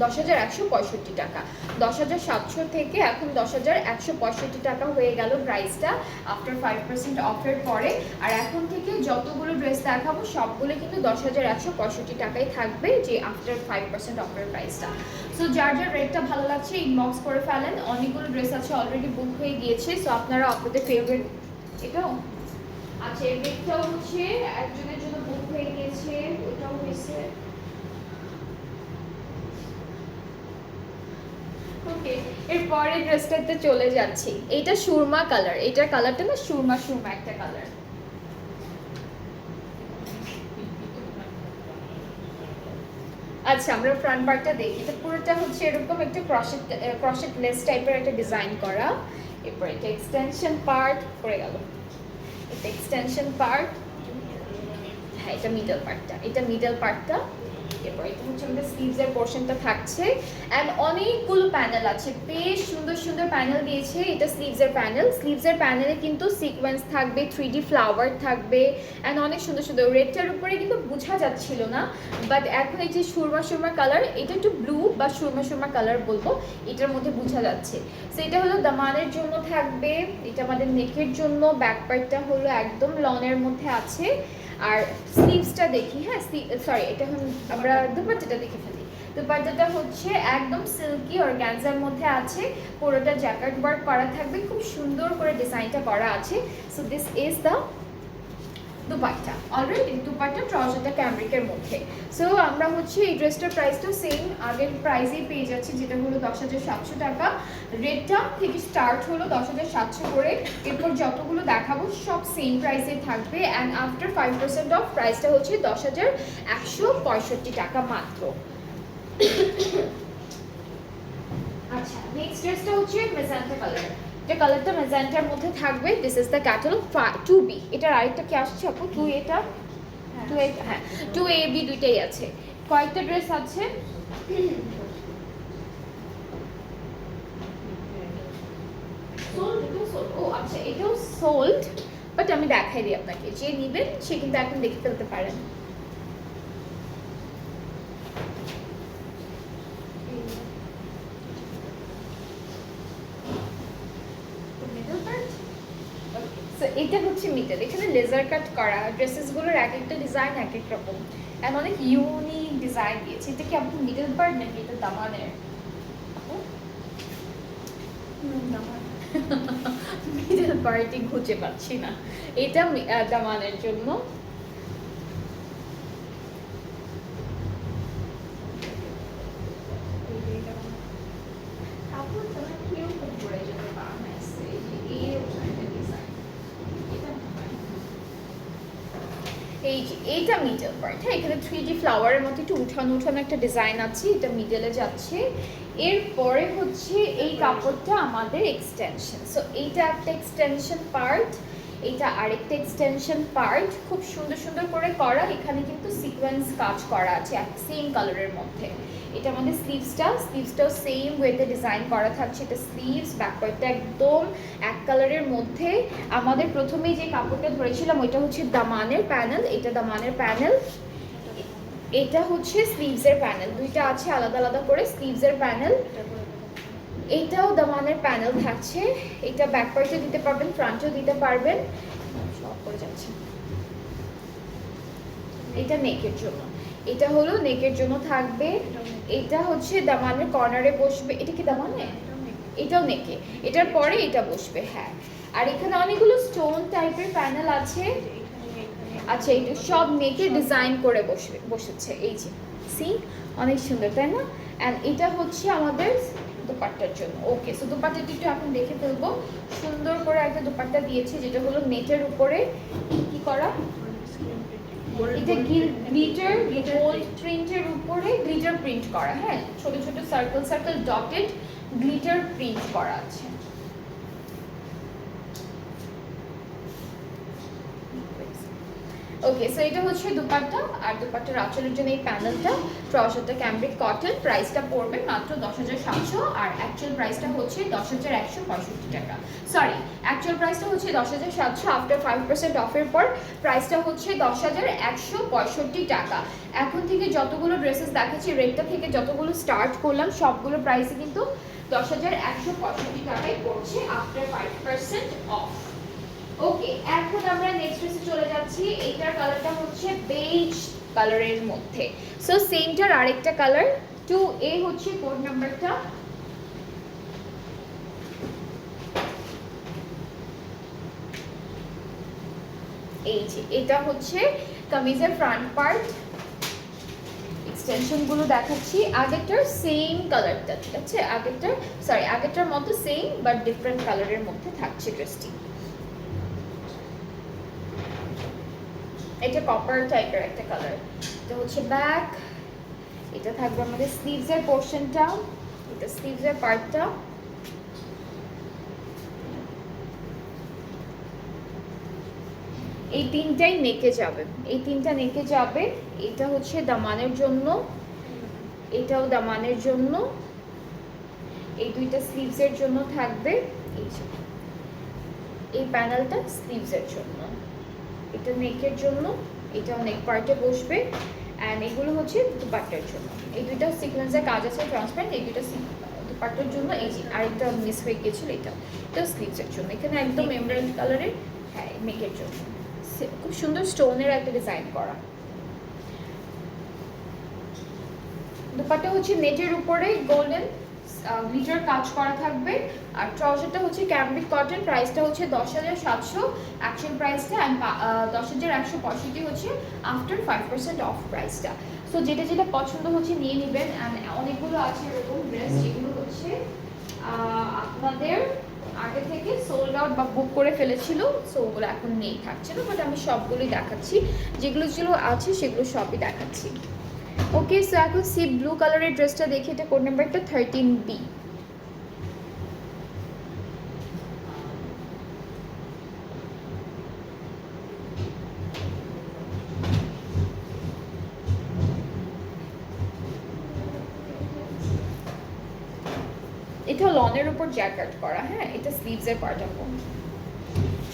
10,165 টাকা, 10,700 থেকে এখন 10,165 টাকা হয়ে গেল প্রাইসটা আফটার 5% অফের পরে। আর এখন থেকে যতগুলো ড্রেস দেখাবো সবগুলো কিন্তু 10,165 টাকায় থাকবে, যে আফটার 5% অফের প্রাইসটা। সো যার যার রেটটা ভালো লাগছে ইনবক্স করে ফেলেন, অনেকগুলো ড্রেস আছে অলরেডি বুক হয়ে গিয়েছে। সো আপনারা আপনাদের ফেভারিট, এটাও আচ্ছা, এই রেটটাও হচ্ছে একজনের জন্য বুক হয়ে গিয়েছে, ওটাও হয়েছে। ওকে, এরপরে ড্রেসটাতে চলে যাচ্ছি। এটা সুরমা কালার, এটার কালারটা না সুরমা সুরমা একটা কালার। আচ্ছা, আমরা ফ্রন্ট পার্টটা দেখি। এটা পুরোটা হচ্ছে এরকম একটা ক্রশেট লেস টাইপের একটা ডিজাইন করা। এরপর এটা এক্সটেনশন পার্ট পড়ে গেল, এটা এক্সটেনশন পার্ট। হ্যাঁ, এটা মিডল পার্টটা, এটা মিডল পার্টটা। এরপর এটা হচ্ছে আমাদের স্লিভসের পোর্শনটা থাকছে অ্যান্ড অনেকগুলো প্যানেল আছে, বেশ সুন্দর সুন্দর প্যানেল দিয়েছে। এটা স্লিভসের প্যানেল, স্লিভসের প্যানেলে কিন্তু সিকোয়েন্স থাকবে, 3D ফ্লাওয়ার থাকবে অ্যান্ড অনেক সুন্দর সুন্দর। রেডটার উপরে কিন্তু বোঝা যাচ্ছিল না, বাট এখন এই যে সুরমা সুরমা কালার, এটা একটু ব্লু বা সুরমা সুরমা কালার বলবো, এটার মধ্যে বোঝা যাচ্ছে। সো এটা হলো দামানের জন্য থাকবে, এটা আমাদের নেকের জন্য। ব্যাক পার্টটা হলো একদম লনের মধ্যে আছে। আর স্লিভসটা দেখি, হ্যাঁ সরি, এটা আমরা দুপাট্টাটা দেখে ফেলি। দুপাট্টাটা হচ্ছে একদম সিল্কি অর্গানজার মধ্যে আছে, পুরোটা জ্যাকেট ওয়ার্ক করা থাকবে, খুব সুন্দর করে ডিজাইনটা করা আছে। So this is the dupatta already dupatta ট্রাউজারটা ক্যামব্রিকের মধ্যে। সো আমরা হচ্ছে এই ড্রেসটার প্রাইসটা সেম আগের প্রাইসেই পেয়ে যাচ্ছি, যেটা হলো 10,700 টাকা। রেটটা থেকে স্টার্ট হলো 10,700 করে, এরপর যতগুলো দেখাবো সব সেম প্রাইসে থাকবে। অ্যান্ড আফটার 5% অফ প্রাইসটা হচ্ছে 10,165 টাকা মাত্র। আচ্ছা, নেক্সট ড্রেসটা হচ্ছে মেজেন্টা কালার। এটা কালারটা মেজেন্টার মধ্যে থাকবে। This is the catalogue 2B। এটার আরেকটা কি আসছে আপু? 2 এটা 2A, হ্যাঁ 2AB দুইটাই আছে। কয়েকটা ড্রেস আছে। ও আচ্ছা, এটাও সোল্ড, বাট আমি দেখাই দিই আপনাকে, যে নিবেন সে কিন্তু এখন দেখে ফেলতে পারেন। এটা হচ্ছে মিডল, এখানে লেজার কাট করা ড্রেসেসগুলোর এক একটা ডিজাইন এক এক রকম, এন্ড অনেক ইউনিক ডিজাইন দিয়েছে। এটা কি আপনি মিডল পার্ট নাকি এটা দামানের? মিডল পার্টই খুঁজে পাচ্ছি না, এটা দামানের জন্য। এই যে এইটা মিডল পার্ট, হ্যাঁ এখানে 3D ফ্লাওয়ারের মতো একটু উঠানো একটা ডিজাইন আছে, এটা মিডলে যাচ্ছে। এরপরে হচ্ছে এই কাপড়টা আমাদের এক্সটেনশন। সো এইটা একটা এক্সটেনশন পার্ট, এইটা আরেকটা এক্সটেনশন পার্ট, খুব সুন্দর সুন্দর করে করা। এখানে কিন্তু সিকোয়েন্স কাজ করা আছে সেম কালারের মধ্যে। এটা আমাদের স্লিভসটাও সেম ওয়েতে ডিজাইন করা থাকছে। এটা স্লিভস, ব্যাক পার্টটা একদম এক কালারের মধ্যে। আমাদের প্রথমেই যে কাপড়টা ধরেছিলাম ওইটা হচ্ছে দামানের প্যানেল, এটা দামানের প্যানেল, এটা হচ্ছে স্লিভসের প্যানেল। দুইটা আছে আলাদা আলাদা করে স্লিভসের প্যানেল। এইটাও দামানের প্যানেল থাকছে। এটা ব্যাক পার্টে দিতে পারবেন, ফ্রন্টেও দিতে পারবেন। সব করে যাচ্ছে। এটা নেকের জন্য, এটা হলো নেকের জন্য থাকবে। এটা হচ্ছে দামানের কর্নারে বসবে। এটা কি দামানে? এটাও নেকে, এটার পরে এটা বসবে, হ্যাঁ। আর এখানে অনেকগুলো স্টোন টাইপের প্যানেল আছে। আচ্ছা, এটা সব নেকে ডিজাইন করে বসেছে। এই যে সি, অনেক সুন্দর তাই না? অ্যান্ড এটা হচ্ছে আমাদের দুপাট্টার জন্য। ওকে, সো দুপাট্টাটা একটু এখন দেখে ফেলবো। সুন্দর করে একটা দুপাট্টা দিয়েছি, যেটা হলো নেটের উপরে কি করা, এটা গ্লিটার গোল্ড প্রিন্টের উপরে গ্লিটার প্রিন্ট করা, হ্যাঁ ছোট ছোট সার্কেল ডটেড গ্লিটার প্রিন্ট করা আছে। ওকে, সো এটা হচ্ছে দুপাট্টা। আর দুপাট্টার আঁচলের জন্য এই প্যানেলটা, ট্রাউজারটা ক্যামব্রিক কটন। প্রাইসটা পড়বে মাত্র 10,700, আর অ্যাকচুয়াল প্রাইসটা হচ্ছে 10,165 টাকা। সরি, অ্যাকচুয়াল প্রাইসটা হচ্ছে 10,700, আফটার 5% অফের পর প্রাইসটা হচ্ছে 10,165 টাকা। এখন থেকে যতগুলো ড্রেসেস দেখাচ্ছি, রেটটা থেকে যতগুলো স্টার্ট করলাম সবগুলো প্রাইসে কিন্তু 10,165 টাকায় পড়ছে আফটার 5% অফ। ওকে, এখন আমরা নেক্সট ড্রেসে চলে যাচ্ছি। এইটার কালারটা হচ্ছে বেজ কালারের মধ্যে। সো সেমটার আরেকটা কালার 2A হচ্ছে কোড নাম্বারটা। এই যে এটা হচ্ছে কামিজের ফ্রন্ট পার্ট। এক্সটেনশন গুলো দেখাচ্ছি। আগেরটার সেম কালারটা, ঠিক আছে? আগেরটার মতো সেম বাট ডিফারেন্ট কালারের মধ্যে থাকছে ড্রেসটি। এটা কপার টাইপের একটা কালার। এটা হচ্ছে ব্যাক, এটা থাকবে আমাদের স্লিভসের পোর্শনটা, এটা স্লিভসের পার্টটা। এই তিনটাই নেকে যাবে, এই তিনটা নেকে যাবে। এটা হচ্ছে দামানের জন্য, এটাও দামানের জন্য, এই দুইটা স্লিভসের জন্য থাকবে। এই প্যানেলটা স্লিভসের জন্য, এটা নেকের জন্য, এটাও নেক পার্টে বসবে। অ্যান্ড এগুলো হচ্ছে দুপাট্টার জন্য। এই দুইটা সিকোয়েন্সের কাজ আছে ট্রান্সপারেন্ট, এই দুইটা দুপাট্টার জন্য। এই যে আরেকটা মিস হয়ে গিয়েছিল, এটা স্লিভসের জন্য। এখানে একদম এমরাল্ড কালারের, হ্যাঁ নেকের জন্য খুব সুন্দর স্টোনের একটা ডিজাইন করা। দুপাট্টা হচ্ছে নেটের উপরে গোল্ডেন গ্লিটার কাজ করা থাকবে। আর ট্রাউজারটা হচ্ছে ক্যামব্রিক কটন, প্রাইসটা হচ্ছে 10,700 অ্যাকচুয়াল প্রাইসটা, অ্যান্ড 10,165 হচ্ছে আফটার 5% অফ প্রাইসটা। সো যেটা যেটা পছন্দ হচ্ছে নিয়ে নেবেন। অ্যান্ড অনেকগুলো আছে এরকম ড্রেস যেগুলো হচ্ছে আপনাদের আগে থেকে সোল্ড আউট বা বুক করে ফেলেছিল, সো ওগুলো এখন নেই, থাকছে না, বাট আমি সবগুলোই দেখাচ্ছি, যেগুলো আছে সেগুলো সবই দেখাচ্ছি। ওকে, সো এখন সি ব্লু কালারের ড্রেসটা দেখি, এটা কোড নাম্বারটা 13B। এটা লনের উপর জ্যাকেট করা, হ্যাঁ, এটা স্লিভসের পার্ট আপন,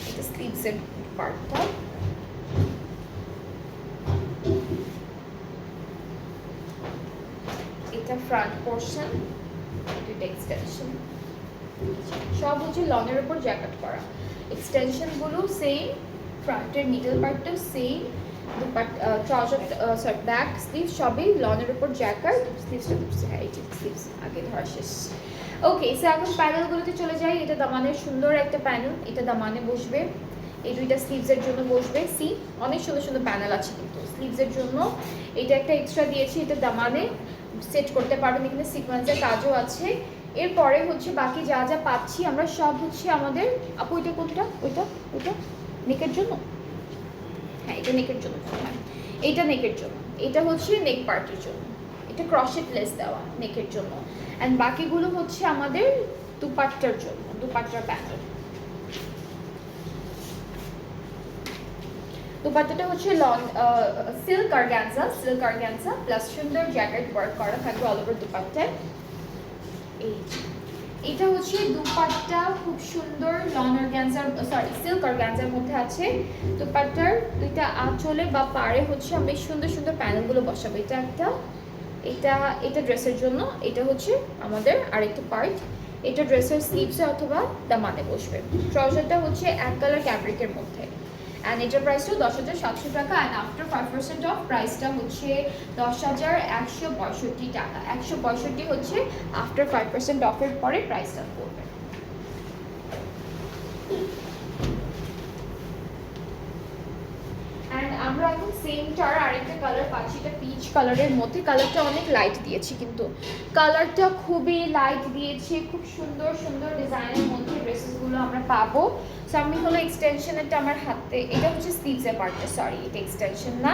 এটা স্লিভসের পার্টটা। এটা ফ্রন্ট পোর্শন, এটা এক্সটেনশন, সব হচ্ছে লনের উপর জ্যাকেট করা। এক্সটেনশনগুলো সেম, ফ্রন্টের মিডল পার্টটাও same, trouser sorry back sleeve সবই লনের উপর জ্যাকেট। স্লিভসটা ধরছে, হ্যাঁ এই যে স্লিভস আগে ধরা শেষ। ওকে, সো এখন প্যানেলগুলোতে চলে যাই। এটা দামানের সুন্দর একটা প্যানেল, এটা দামানে বসবে, এই দুইটা স্লিভসের জন্য বসবে। সি অনেক সুন্দর সুন্দর প্যানেল আছে কিন্তু স্লিভসের জন্য। এটা একটা এক্সট্রা দিয়েছি, এটা দামানে সেট করতে পারবেন, এখানে সিকোয়েন্সের কাজও আছে। এরপরে হচ্ছে বাকি যা যা পাচ্ছি আমরা সব হচ্ছে আমাদের আপু, এটা কোনটা, ওইটা ওইটা নেকের জন্য, হ্যাঁ এটা নেকের জন্য, হ্যাঁ এইটা নেকের জন্য, এটা হচ্ছে নেক পার্টের জন্য, এটা ক্রশেট লেস দেওয়া নেকের জন্য। অ্যান্ড বাকিগুলো হচ্ছে আমাদের দুপাট্টার জন্য, দুপাট্টার প্যানেল। দুপাট্টাটা হচ্ছে লন সিল্ক অর্গানজা প্লাস সুন্দর জ্যাকেট ওয়ার্ক করা থাকবে অল ওভার দুপাট্টায়। এটা হচ্ছে দুপাট্টা, খুব সুন্দর লন অর্গানজার সরি সিল্ক অর্গানজার মধ্যে আছে। দুপাট্টার দুইটা আঁচলে বা পাড়ে হচ্ছে আমি সুন্দর সুন্দর প্যানেলগুলো বসাবো। এটা একটা, এটা ড্রেসের জন্য, এটা হচ্ছে আমাদের আরেকটা পার্ট, এটা ড্রেসের স্লিভসে অথবা দামানে বসবে। ট্রাউজারটা হচ্ছে এক কালার ক্যাব্রিকের মধ্যে, অ্যান্ড এটার প্রাইসটাও 10,700 টাকা, অ্যান্ড আফটার 5% অফ প্রাইসটা হচ্ছে 10,165 টাকা। 165 হচ্ছে আফটার 5% অফের পরে প্রাইসটা পড়বে। অ্যান্ড আমরা এখন সেমটার আরেকটা কালার পাচ্ছি, এটা পিচ কালারের মধ্যে। কালারটা অনেক লাইট দিয়েছি, কিন্তু কালারটা খুবই লাইট দিয়েছি, খুব সুন্দর সুন্দর ডিজাইনের মধ্যে ড্রেসেসগুলো আমরা পাবো। সামনে হলো এক্সটেনশনেরটা আমার হাতে, এটা হচ্ছে স্লিভসের পার্টটা, সরি এটা এক্সটেনশন না,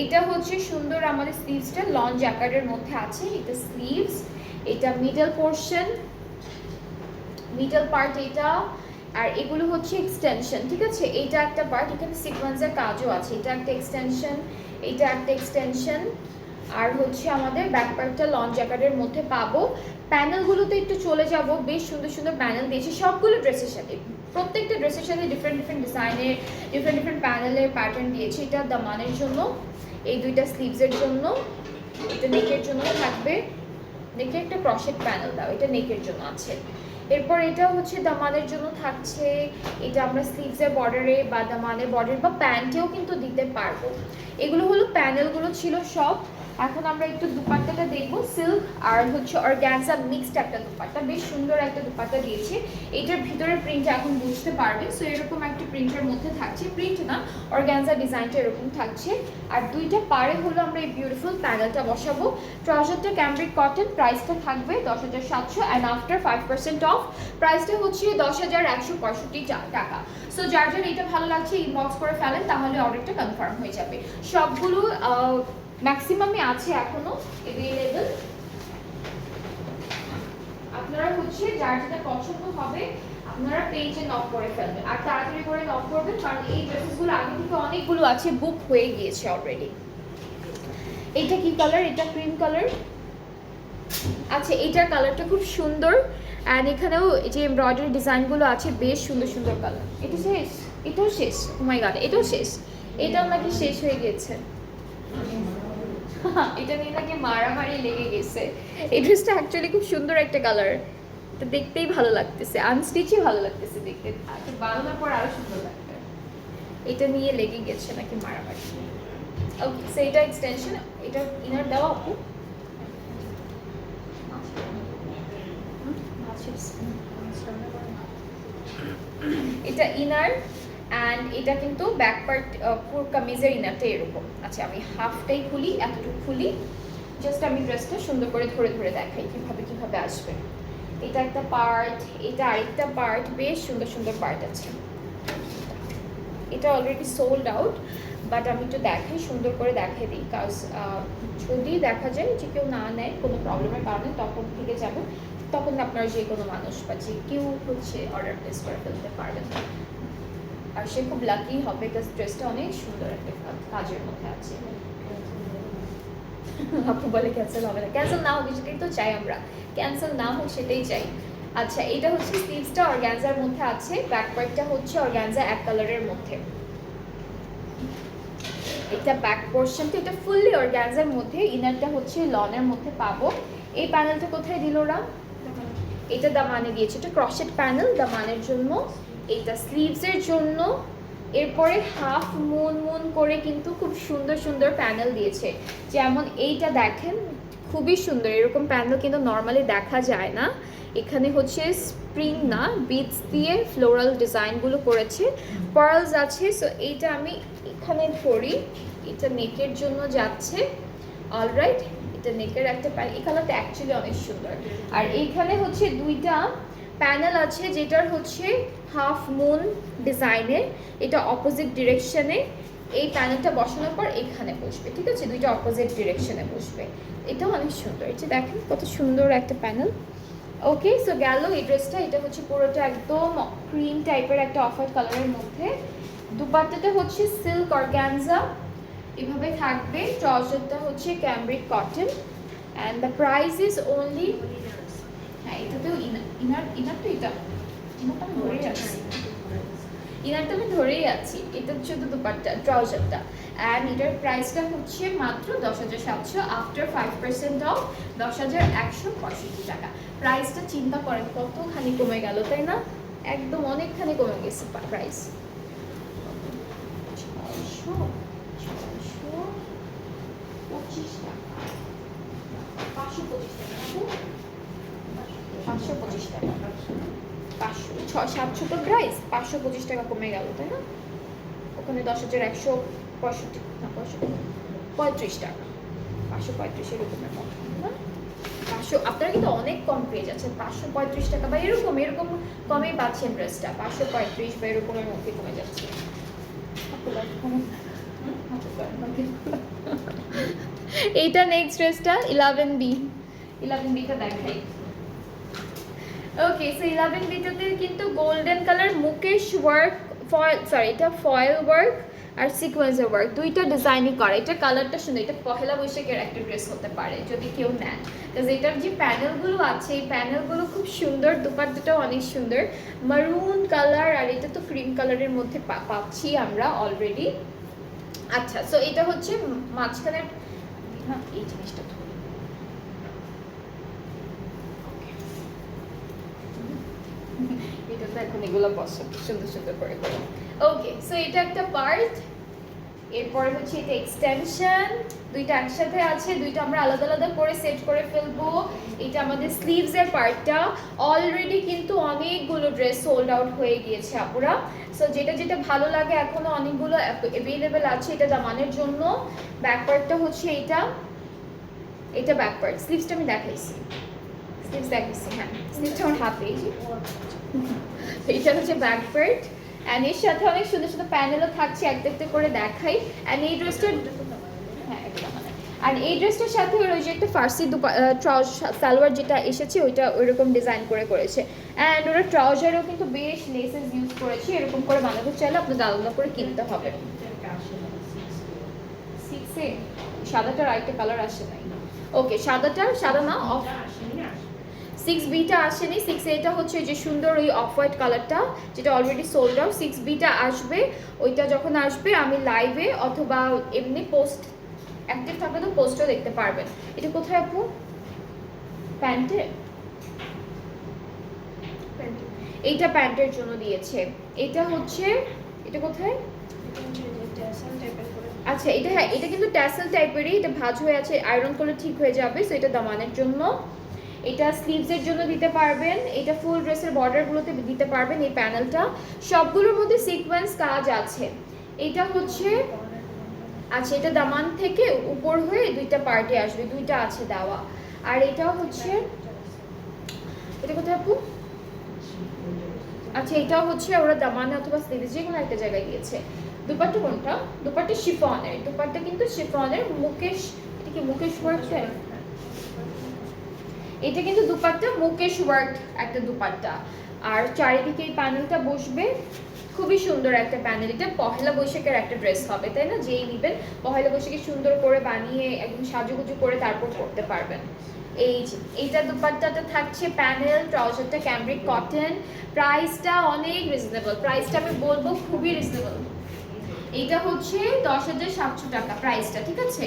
এটা হচ্ছে সুন্দর আমাদের স্লিভসটা লং জ্যাকেটের মধ্যে আছে। এটা স্লিভস, এটা মিডল পোর্শন, মিডল পার্ট এটা, আর এগুলো হচ্ছে এক্সটেনশন, ঠিক আছে। এইটা একটা পার্ট, এখানে সিকোয়েন্সের কাজও আছে, এটা একটা এক্সটেনশন, এটা একটা এক্সটেনশন, আর হচ্ছে আমাদের ব্যাক পার্টটা লং জ্যাকেটের মধ্যে পাবো। প্যানেলগুলোতে একটু চলে যাব, বেশ সুন্দর সুন্দর প্যানেল দিয়েছি সবগুলো ড্রেসের সাথে, প্রত্যেকটা ড্রেসের সাথে ডিফারেন্ট ডিফারেন্ট ডিজাইনের ডিফারেন্ট প্যানেলের প্যাটার্ন দিয়েছি। এটা দামানের জন্য, এই দুইটা স্লিভসের জন্য, এটা নেকের জন্য থাকবে, নেকে একটা ক্রশেট প্যানেল দাও, এটা নেকের জন্য আছে। এরপর এটা হচ্ছে দামানের জন্য থাকছে, এটা আমরা স্লিভসের বর্ডারে বা দামানের বর্ডার বা প্যান্টেও কিন্তু দিতে পারবো। এগুলো হলো প্যানেলগুলো ছিল সব। এখন আমরা একটু দুপাট্টাটা দেখবো, সিল্ক আর হচ্ছে অর্গানজা মিক্সড একটা দুপাট্টা, বেশ সুন্দর একটা দুপাট্টা দিয়েছে। এটার ভিতরে প্রিন্ট এখন বুঝতে পারবে, সো এরকম একটা প্রিন্টের মধ্যে থাকছে, প্রিন্ট না অর্গানজা ডিজাইনটা এরকম থাকছে। আর দুইটা পাড়ে হলো আমরা এই বিউটিফুল প্যানেলটা বসাবো। ট্রাউজারটা ক্যামব্রিক কটন, প্রাইসটা থাকবে 10,700, অ্যান্ড আফটার 5% অফ প্রাইসটা হচ্ছে 10,165 টাকা। সো যার যার এটা ভালো লাগছে ইনবক্স করে ফেলেন, তাহলে অর্ডারটা কনফার্ম হয়ে যাবে। সবগুলো ম্যাক্সিমামে আছে এখনো অ্যাভেলেবল। আপনারা হচ্ছে যার যেটা পছন্দ হবে আপনারা পেজে নক করে ফেলবেন, আর তাড়াতাড়ি করে নক করবেন, কারণ এই ড্রেসেসগুলো আগে থেকে অনেকগুলো আছে, বুক হয়ে গিয়েছে অলরেডি। এটা কি কালার? এটা ক্রিম কালার। আচ্ছা, এইটার কালারটা খুব সুন্দর, অ্যান্ড এখানেও যে এমব্রয়ডারি ডিজাইনগুলো আছে বেশ সুন্দর সুন্দর কালার। এটা শেষ, এটাও শেষ, ও মাই গড এটাও শেষ, এটাও নাকি শেষ হয়ে গেছে। এটা নিয়ে নাকি মারামারি লেগে গেছে। এই ড্রেসটা অ্যাকচুয়ালি খুব সুন্দর একটা কালার, এটা দেখতেই ভালো লাগতেছে, আনস্টিচই ভালো লাগতেছে দেখতে, একটু বানানোর পর আরো সুন্দর লাগবে। এটা নিয়ে লেগে গেছে নাকি মারামারি। ওকে, সো এটা এক্সটেনশন, এটা ইনার দেওয়া আপু। এটা ইনার অ্যান্ড এটা কিন্তু ব্যাক পার্ট পুরো কামিজের ইনারটা এরকম। আচ্ছা আমি হাফটাই খুলি, এতটুকু খুলি, জাস্ট আমি ড্রেসটা সুন্দর করে ধরে ধরে দেখাই কিভাবে কিভাবে আসবে। এটা একটা পার্ট, এটা আরেকটা পার্ট, বেশ সুন্দর সুন্দর পার্ট আছে। এটা অলরেডি সোল্ড আউট, বাট আমি একটু দেখাই, সুন্দর করে দেখাই দিই, কাজ যদি দেখা যায় যে কেউ না নেয় কোনো প্রবলেমের কারণে তখন থেকে যাবে, তখন আপনার যে কোনো মানুষ বা যে কেউ হচ্ছে অর্ডার প্লেস করে ফেলতে পারবেন। আর সে খুব লাকি হবে, বিকজ ড্রেসটা অনেক সুন্দর একটা কাজের মধ্যে আছে। আপু বলে ক্যান্সেল হবে না, ক্যান্সেল না হবে সেটাই তো চাই আমরা, ক্যান্সেল না হোক সেটাই চাই। আচ্ছা এটা হচ্ছে স্লিভসটা অর্গানজার মধ্যে আছে, ব্যাক পার্টটা হচ্ছে অর্গানজা এক কালারের মধ্যে। এটা ব্যাক পোর্শনটা, এটা ফুললি অর্গানজার মধ্যে, ইনারটা হচ্ছে লনের মধ্যে পাবো। এই প্যানেলটা কোথায় দিল ওরা? এটা দামানে দিয়েছে, এটা ক্রশেট প্যানেল দামানের জন্য, এটা স্লিভসের জন্য। এরপরে হাফ মুন মুন করে কিন্তু খুব সুন্দর সুন্দর প্যানেল দিয়েছে, যেমন এইটা দেখেন খুবই সুন্দর, এরকম প্যানেল কিন্তু নর্মালি দেখা যায় না। এখানে হচ্ছে স্প্রিং না, বিটস দিয়ে ফ্লোরাল ডিজাইনগুলো করেছে, পার্লস আছে। সো এইটা আমি এখানে ধরি, এটা নেকের জন্য যাচ্ছে। অলরাইট, এটা নেকের একটা প্যানেল, এই কালারটা অ্যাকচুয়ালি অনেক সুন্দর। আর এইখানে হচ্ছে দুইটা প্যানেল আছে, যেটার হচ্ছে হাফ মুন ডিজাইনের, এটা অপোজিট ডিরেকশনে। এই প্যানেলটা বসানোর পর এখানে বসবে, ঠিক আছে, দুইটা অপোজিট ডিরেকশনে বসবে। এটাও অনেক সুন্দর, এই যে দেখেন কত সুন্দর একটা প্যানেল। ওকে, সো গেল এই ড্রেসটা। এটা হচ্ছে পুরোটা একদম ক্রিম টাইপের একটা অফ হোয়াইট কালারের মধ্যে। দুপাট্টাটা হচ্ছে সিল্ক অর্গানজা এভাবে থাকবে, ট্রাউজারটা হচ্ছে cambric cotton, and the price is only, হ্যাঁ এটাতেও ইনার তো এটা ইনারটা আমি ধরেই আছি, ইনারটা আমি ধরেই আছি। এটা হচ্ছে তো দুপাট্টা, ট্রাউজারটা, অ্যান্ড এটার প্রাইসটা হচ্ছে মাত্র 10,700, আফটার 5% অফ 10,165 টাকা। প্রাইসটা চিন্তা করেন কতখানি কমে গেল, তাই না? একদম অনেকখানি কমে গেছে প্রাইস। 625 টাকা, 525 টাকা, 525 টাকা, 700 তো প্রাইস, 525 টাকা কমে গেল, তাই না? ওখানে 10,165 না 35 টাকা, 535 এরকমের মতো না, 500। আপনারা কিন্তু অনেক কম পেয়ে যাচ্ছেন, 535 টাকা বা এরকম এরকম কমেই পাচ্ছেন ড্রেসটা, 535 বা এরকমের মধ্যে কমে যাচ্ছে। এইটা নেক্সট ড্রেসটা 11B টা দেখাই। ওকে, সো 11B-টাতে কিন্তু গোল্ডেন কালার মুকেশ ওয়ার্ক, এটা ফয়েল ওয়ার্ক আর সিকোয়েন্সের ওয়ার্ক দুইটা ডিজাইনই করা। এটা কালারটা সুন্দর, এটা পহেলা বৈশাখের একটা ড্রেস হতে পারে যদি কেউ নেন, বিকজ এটার যে প্যানেলগুলো আছে এই প্যানেলগুলো খুব সুন্দর, দুপাট্টাটাও অনেক সুন্দর, মারুন কালার, আর এটা তো ক্রিম কালারের মধ্যে পাচ্ছি আমরা অলরেডি। আচ্ছা, সো এটা হচ্ছে মাঝখানে, না এই জিনিসটা এটা তো এখন এগুলো পছন্দ সুন্দর সুন্দর করে করে। ওকে, সো এটা একটা পার্ট, এরপরে হচ্ছে এটা এক্সটেনশন, দুইটা একসাথে আছে, দুইটা আমরা আলাদা আলাদা করে সেট করে ফেলবো। এটা আমাদের স্লিভসের পার্টটা, অলরেডি কিন্তু অনেকগুলো ড্রেস সোল্ড আউট হয়ে গিয়েছে আপুরা। সো যেটা যেটা ভালো লাগে এখনো অনেকগুলো অ্যাভেলেবেল আছে। এটা দামানের জন্য, ব্যাক পার্টটা হচ্ছে এটা ব্যাক পার্ট, স্লিভসটা আমি দেখাইছি, স্লিভস দেখাইছি, হ্যাঁ স্লিভসটা আমার হাতে, এইটা হচ্ছে ব্যাক পার্ট, অ্যান্ড এর সাথে অনেক সুন্দর সুন্দর প্যানেলও থাকছে, একটা একটা করে দেখাই। অ্যান্ড এই ড্রেসটার, হ্যাঁ আর এই ড্রেসটার সাথে ওই যে একটা ফার্সি সালোয়ার যেটা এসেছে ওইটা ওইরকম ডিজাইন করে করেছে, অ্যান্ড ওরা ট্রাউজারও কিন্তু বেশ লেসেস ইউজ করেছে। এরকম করে বানাতে চাইলে আপনাদের আলাদা করে কিনতে হবে। 6-এ সাদাটার আরেকটা কালার আসে নাই। ওকে, সাদা না, অফ 6B-টা আসেনি, 6A-টা হচ্ছে যে সুন্দর ওই অফ হোয়াইট কালারটা যেটা অলরেডি সোল্ড আউট। 6B-টা আসবে, ওইটা যখন আসবে আমি লাইভে অথবা এমনি পোস্ট অ্যাক্টিভ থাকলে তো পোস্টও দেখতে পারবেন। এটা কোথায় আপু? প্যান্টে, এইটা প্যান্টের জন্য দিয়েছে। এটা হচ্ছে, এটা কোথায়? আচ্ছা এটা, হ্যাঁ এটা কিন্তু ট্যাসেল টাইপেরই, এটা ভাঁজ হয়ে আছে, আয়রন করলে ঠিক হয়ে যাবে। সো এটা দামানের জন্য, এটা স্লিভসের জন্য দিতে পারবেন, এটা ফুল ড্রেসের বর্ডারগুলোতে দিতে পারবেন। এই প্যানেলটা সবগুলোর মধ্যে সিকোয়েন্স কাজ আছে। এটা হচ্ছে আচ্ছা, এটা দামান থেকে উপর হয়ে দুইটা পার্টে আসবে, দুইটা আছে দেওয়া। আর এটাও হচ্ছে, এটা কোথায় আপু? আচ্ছা, এটাও হচ্ছে ওরা দামানে অথবা স্লিভস যে কোনো একটা জায়গায় দিয়েছে। দুপাট্টা কোনটা? দুপাট্টা শিফনের, দুপাট্টা কিন্তু শিফনের মুকেশ, এটা কি মুকেশ ওয়ার্ক? এটা কিন্তু দুপাট্টা মুকেশ ওয়ার্ক একটা দুপাট্টা। আর চারিদিকে এই প্যানেলটা বসবে, খুবই সুন্দর একটা প্যানেল। এটা পহেলা বৈশাখের একটা ড্রেস হবে, তাই না? যেই নেবেন পহেলা বৈশাখে সুন্দর করে বানিয়ে একদম সাজুগুজু করে তারপর পরতে পারবেন। এই যে এইটা দুপাট্টাটা থাকছে প্যানেল, ট্রাউজারটা ক্যামব্রিক কটন। প্রাইসটা অনেক রিজনেবল, প্রাইসটা আমি বলবো খুবই রিজনেবল। এইটা হচ্ছে 10,700 টাকা প্রাইসটা, ঠিক আছে?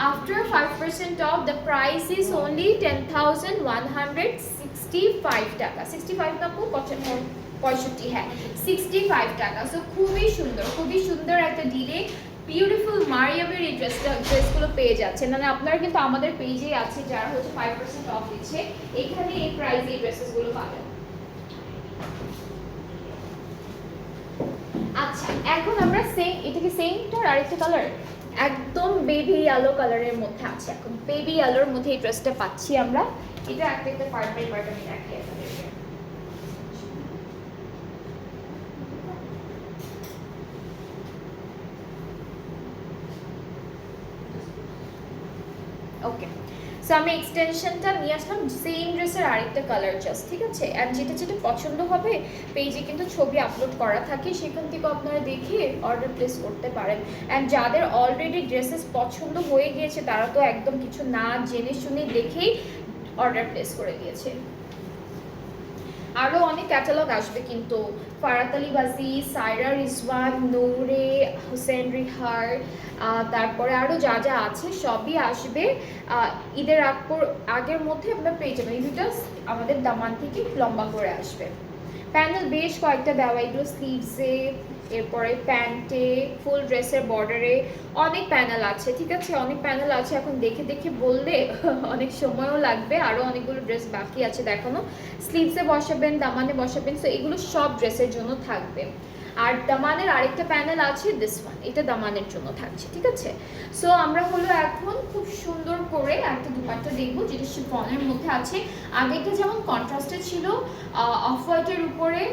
After 5% of the price is only 10,165 টাকা। 65 না আপু? 65, হ্যাঁ 65 টাকা। সো খুবই সুন্দর, খুবই সুন্দর একটা ডিলে বিউটিফুল মারিয়ামের এই ড্রেসগুলো পেয়ে যাচ্ছেন। মানে আপনারা কিন্তু আমাদের পেজেই আছে যারা হচ্ছে 5% অফ দিচ্ছে, এখানে এই প্রাইসে এই ড্রেসেসগুলো পাবেন। আচ্ছা, এখন আমরা এটা কি সেমটার আরেকটা কালার, একদম বেবি ইয়েলো কালারের মধ্যে আছে। এখন বেবি ইয়েলোর মধ্যে এই ড্রেসটা পাচ্ছি আমরা। এটা একটা পার্ট বাই পার্ট আমি দেখাই আপনাদেরকে। ওকে, সো আমি এক্সটেনশনটা নিয়ে আসলাম সেম ড্রেসের আরেকটা কালার জাস্ট, ঠিক আছে? অ্যান্ড যেটা যেটা পছন্দ হবে পেজে কিন্তু ছবি আপলোড করা থাকে, সেখান থেকে আপনারা দেখে অর্ডার প্লেস করতে পারেন। অ্যান্ড যাদের অলরেডি ড্রেসেস পছন্দ হয়ে গিয়েছে তারা তো একদম কিছু না জেনে শুনে দেখেই অর্ডার প্লেস করে দিয়েছে। আরও অনেক ক্যাটালগ আসবে কিন্তু, ফারাত আলী বাজি, সাইরা রিজওয়ান, নূরে, হোসেন রিহার, তারপরে আরও যা যা আছে সবই আসবে ঈদের আগের মধ্যে আমরা পেয়ে যাবেন। এই দুটো আমাদের দামান থেকে লম্বা করে আসবে। প্যানেল বেশ কয়েকটা দেওয়া, এগুলো স্লিভসে, এরপরে প্যান্টে, ফুল ড্রেসের বর্ডারে অনেক প্যানেল আছে, ঠিক আছে? অনেক প্যানেল আছে, এখন দেখে দেখে বললে অনেক সময়ও লাগবে। আরও অনেকগুলো ড্রেস বাকি আছে দেখানো। স্লিভসে বসাবেন, দামানে বসাবেন, সো এগুলো সব ড্রেসের জন্য থাকবে। আর দামানের আরেকটা প্যানেল আছে, দিস ওয়ান, এটা দামানের জন্য থাকছে, ঠিক আছে? সো আমরা হলো এখন খুব সুন্দর করে একটা দুপাট্টা দেখবো যেটা শিফনের মধ্যে আছে। আগেটা যেমন কন্ট্রাস্টে ছিল অফ হোয়াইটের উপরে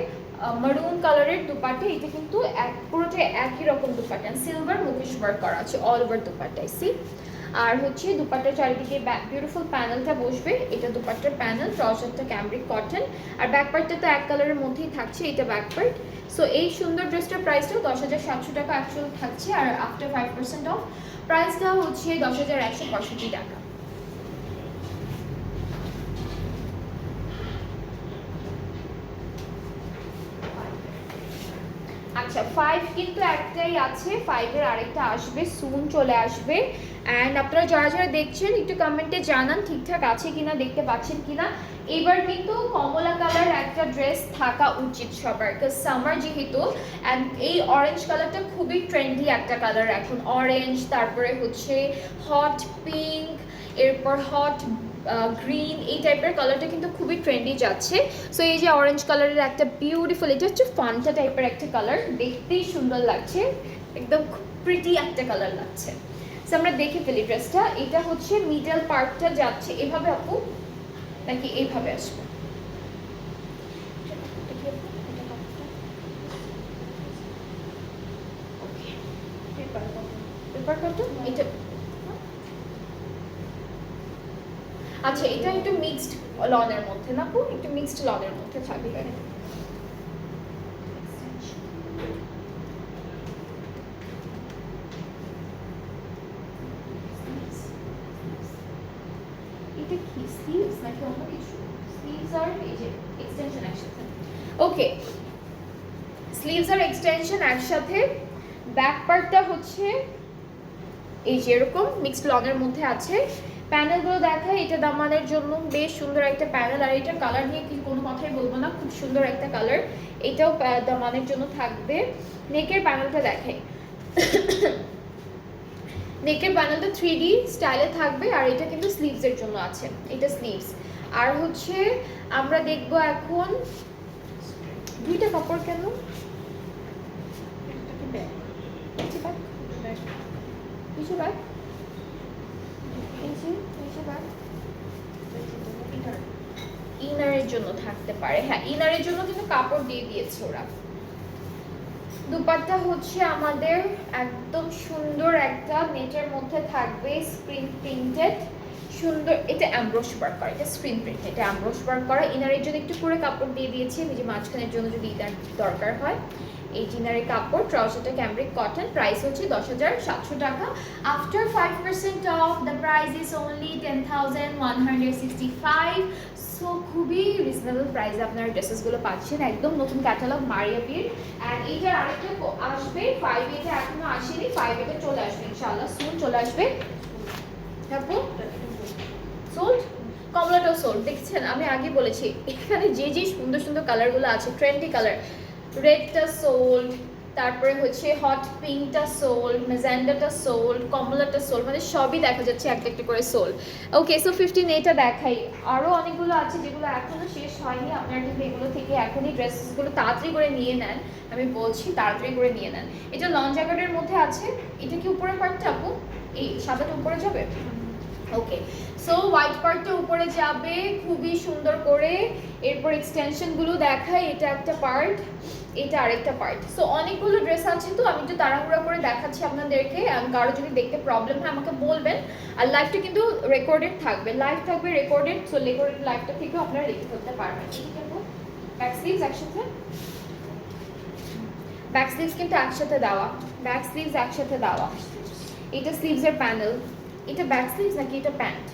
মারুন কালারের দুপাট্টা, এটা কিন্তু পুরোটাই একই রকম দুপাট্টা, সিলভার মুকেশ ওয়ার্ক করা আছে অল ওভার দুপাট্টায়, সি। আর হচ্ছে দুপাট্টার চারিদিকে বিউটিফুল প্যানেলটা বসবে, এটা দুপাট্টার প্যানেল, ট্রাউজারটা ক্যামব্রিক কটন, আর ব্যাক পার্টটা তো এক কালারের মধ্যেই থাকছে, এটা ব্যাক পার্ট। সো এই সুন্দর ড্রেসটার প্রাইসটাও 10,700 টাকা অ্যাকচুয়াল থাকছে, আর আফটার 5% অফ প্রাইসটা হচ্ছে 10,165 টাকা। আচ্ছা, 5 কিন্তু একটাই আছে, 5-এর আরেকটা আসবে, সুন চলে আসবে। অ্যান্ড আপনারা যারা যারা দেখছেন একটু কমেন্টে জানান ঠিকঠাক আছে কিনা, দেখতে পাচ্ছেন কিনা। এবার কিন্তু কমলা কালার একটা ড্রেস থাকা উচিত সবার, বিকজ সামার যেহেতু। অ্যান্ড এই অরেঞ্জ কালারটা খুবই ট্রেন্ডি একটা কালার এখন, অরেঞ্জ, তারপরে হচ্ছে হট পিঙ্ক, এরপর হট গ্রিন, এই টাইপের কালারটা কিন্তু খুবই ট্রেন্ডি যাচ্ছে। সো এই যে অরেঞ্জ কালারের একটা বিউটিফুল, এটা হচ্ছে ফান্টা টাইপের একটা কালার, দেখতেই সুন্দর লাগছে, একদম খুব প্রিটি একটা কালার লাগছে। সো আমরা দেখে ফেলি ড্রেসটা। এটা হচ্ছে মিডল পার্টটা যাচ্ছে এভাবে আপু, নাকি এইভাবে আসবে? পেপার কাটন এটা। আচ্ছা, এটা একটু মিক্সড লনের মধ্যে না আপু, একটু মিক্সড লনের মধ্যে থাকবে। এটা কি স্লিভস নাকি অন্য কিছু? স্লিভস আর এই যে এক্সটেনশন একসাথে। ওকে, স্লিভস আর এক্সটেনশন একসাথে। ব্যাক পার্টটা হচ্ছে এই যে এরকম মিক্সড লনের মধ্যে আছে। প্যানেলগুলো দেখায়, এটা দামানের জন্য বেশ সুন্দর একটা প্যানেল, আর এটা কালার নিয়ে কিছু কোনো কথাই বলবো না, খুব সুন্দর একটা কালার, এটাও দামানের জন্য থাকবে। নেকের প্যানেলটা দেখাই, নেকের প্যানেলটা 3D স্টাইলে থাকবে, আর এটা কিন্তু স্লিভসের জন্য আছে, এটা স্লিভস। আর হচ্ছে আমরা দেখবো এখন দুইটা কাপড় কেন কিছু ব্যাগ ইনারের জন্য থাকতে পারে, হ্যাঁ ইনারের জন্য কিন্তু কাপড় দিয়ে দিয়েছে ওরা। দুপাট্টা হচ্ছে আমাদের একদম সুন্দর একটা নেটের মধ্যে থাকবে, স্ক্রিন প্রিন্টেড সুন্দর, এটা অ্যামব্রোস ওয়ার্ক করা, এটা স্ক্রিন প্রিন্ট, এটা অ্যামব্রোস ওয়ার্ক করা। ইনারের জন্য একটু করে কাপড় দিয়ে দিয়েছি, এই যে মাঝখানের জন্য যদি ইনার দরকার হয়। এই ইনারের কাপড়, ট্রাউজারটা ক্যামব্রিক কটন, প্রাইস হচ্ছে 10,700 টাকা। After 5% of the price is only 10,165। So খুবই রিজনেবল প্রাইসে আপনারা ড্রেসেসগুলো পাচ্ছেন, একদম নতুন ক্যাটালগ মারিয়াপির। অ্যান্ড এইটার আরেকটা আসবে 5 এটা এখনো আসেনি, 5 এটা চলে আসবে ইনশাআল্লাহ, সুন চলে আসবে। তারপর সোল্ড, কমলাটাও সোল্ড, দেখছেন আমি আগে বলেছি এখানে যে যে সুন্দর সুন্দর কালারগুলো আছে, ট্রেন্ডি কালার, রেডটা সোল্ড, তারপরে হচ্ছে হট পিঙ্কটা সোল্ড, ম্যাজেন্ডাটা সোল্ড, কমলাটা সোল্ড, মানে সবই দেখা যাচ্ছে একটা একটা করে সোল্ড। ওকে, সো 15 এটা দেখাই, আরও অনেকগুলো আছে যেগুলো এখনো শেষ হয়নি। আপনারা কিন্তু এগুলো থেকে এখনই ড্রেসেসগুলো তাড়াতাড়ি করে নিয়ে নেন, আমি বলছি তাড়াতাড়ি করে নিয়ে নেন। এটা লং জ্যাকেটের মধ্যে আছে, এটা কি উপরের পার্টটা আপু, এই সাদাটা উপরে যাবে? ওকে, সো হোয়াইট পার্টটা উপরে যাবে খুবই সুন্দর করে। এরপর এক্সটেনশনগুলো দেখাই, এটা একটা পার্ট, এটা আরেকটা পার্ট। সো অনেকগুলো ড্রেস আছে, তো আমি একটু তাড়াহুড়া করে দেখাচ্ছি আপনাদেরকে। কারো যদি দেখতে প্রবলেম হয় আমাকে বলবেন। আর লাইভটা কিন্তু রেকর্ডেড থাকবে, লাইভ থাকবে রেকর্ডেড, সো রেকর্ডেড লাইভটা থেকেও আপনারা দেখে ফেলতে পারবেন। ব্যাক স্লিভস একসাথে, ব্যাক স্লিভস কিন্তু একসাথে দেওয়া, ব্যাক স্লিভস একসাথে দেওয়া। এটা স্লিভসের প্যানেল, এটা ব্যাক স্লিভস নাকি এটা প্যান্ট?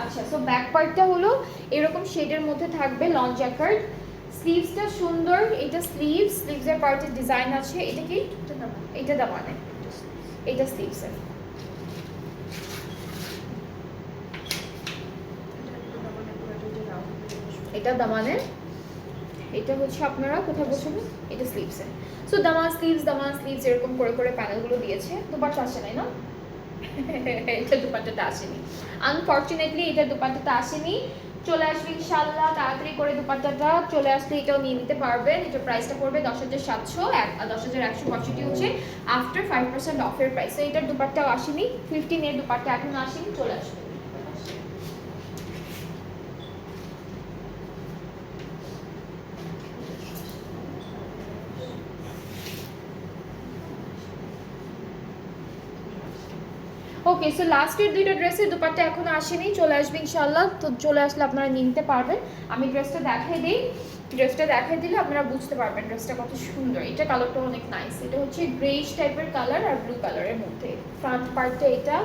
আচ্ছা, সো ব্যাক পার্টটা হলো এরকম শেডের মধ্যে থাকবে, লং জ্যাকেট, স্লিভসটা সুন্দর, এটা স্লিভস, স্লিভসের পার্টের ডিজাইন আছে। এটা কি, এটা দামানে, এটা স্লিভসের, এটা দামানে, এটা হচ্ছে আপনারা কোথায় বসবেন, এটা স্লিভসে। সো দামান স্লিভস এরকম করে করে প্যানেলগুলো দিয়েছে। দুপাট্টা আসে নাই না, এটা দুপাট্টাটা আসেনি আনফরচুনেটলি, এটা দুপাট্টাটা আসেনি, চলে আসবে ইনশাআল্লাহ তাড়াতাড়ি করে। দুপাট্টাটা চলে আসলে এটাও নিয়ে নিতে পারবেন। এটা প্রাইসটা পড়বে 10,700, 10,165 হচ্ছে আফটার 5% অফের প্রাইস। তো এটার দুপাট্টাও আসেনি, 15 এর দুপাট্টা এখন আসেনি, চলে আসবে। ওকে, সো লাস্টের দুইটা ড্রেসের দুপাট্টা এখনো আসেনি, চলে আসবে ইনশাআল্লাহ। তো চলে আসলে আপনারা নিতে পারবেন। আমি ড্রেসটা দেখাই দিই, ড্রেসটা দেখাই দিলে আপনারা বুঝতে পারবেন ড্রেসটা কত সুন্দর। এটা কালারটা অনেক নাইস, এটা হচ্ছে গ্রেইশ টাইপের কালার আর ব্লু কালারের মধ্যে। ফ্রন্ট পার্টটা এটা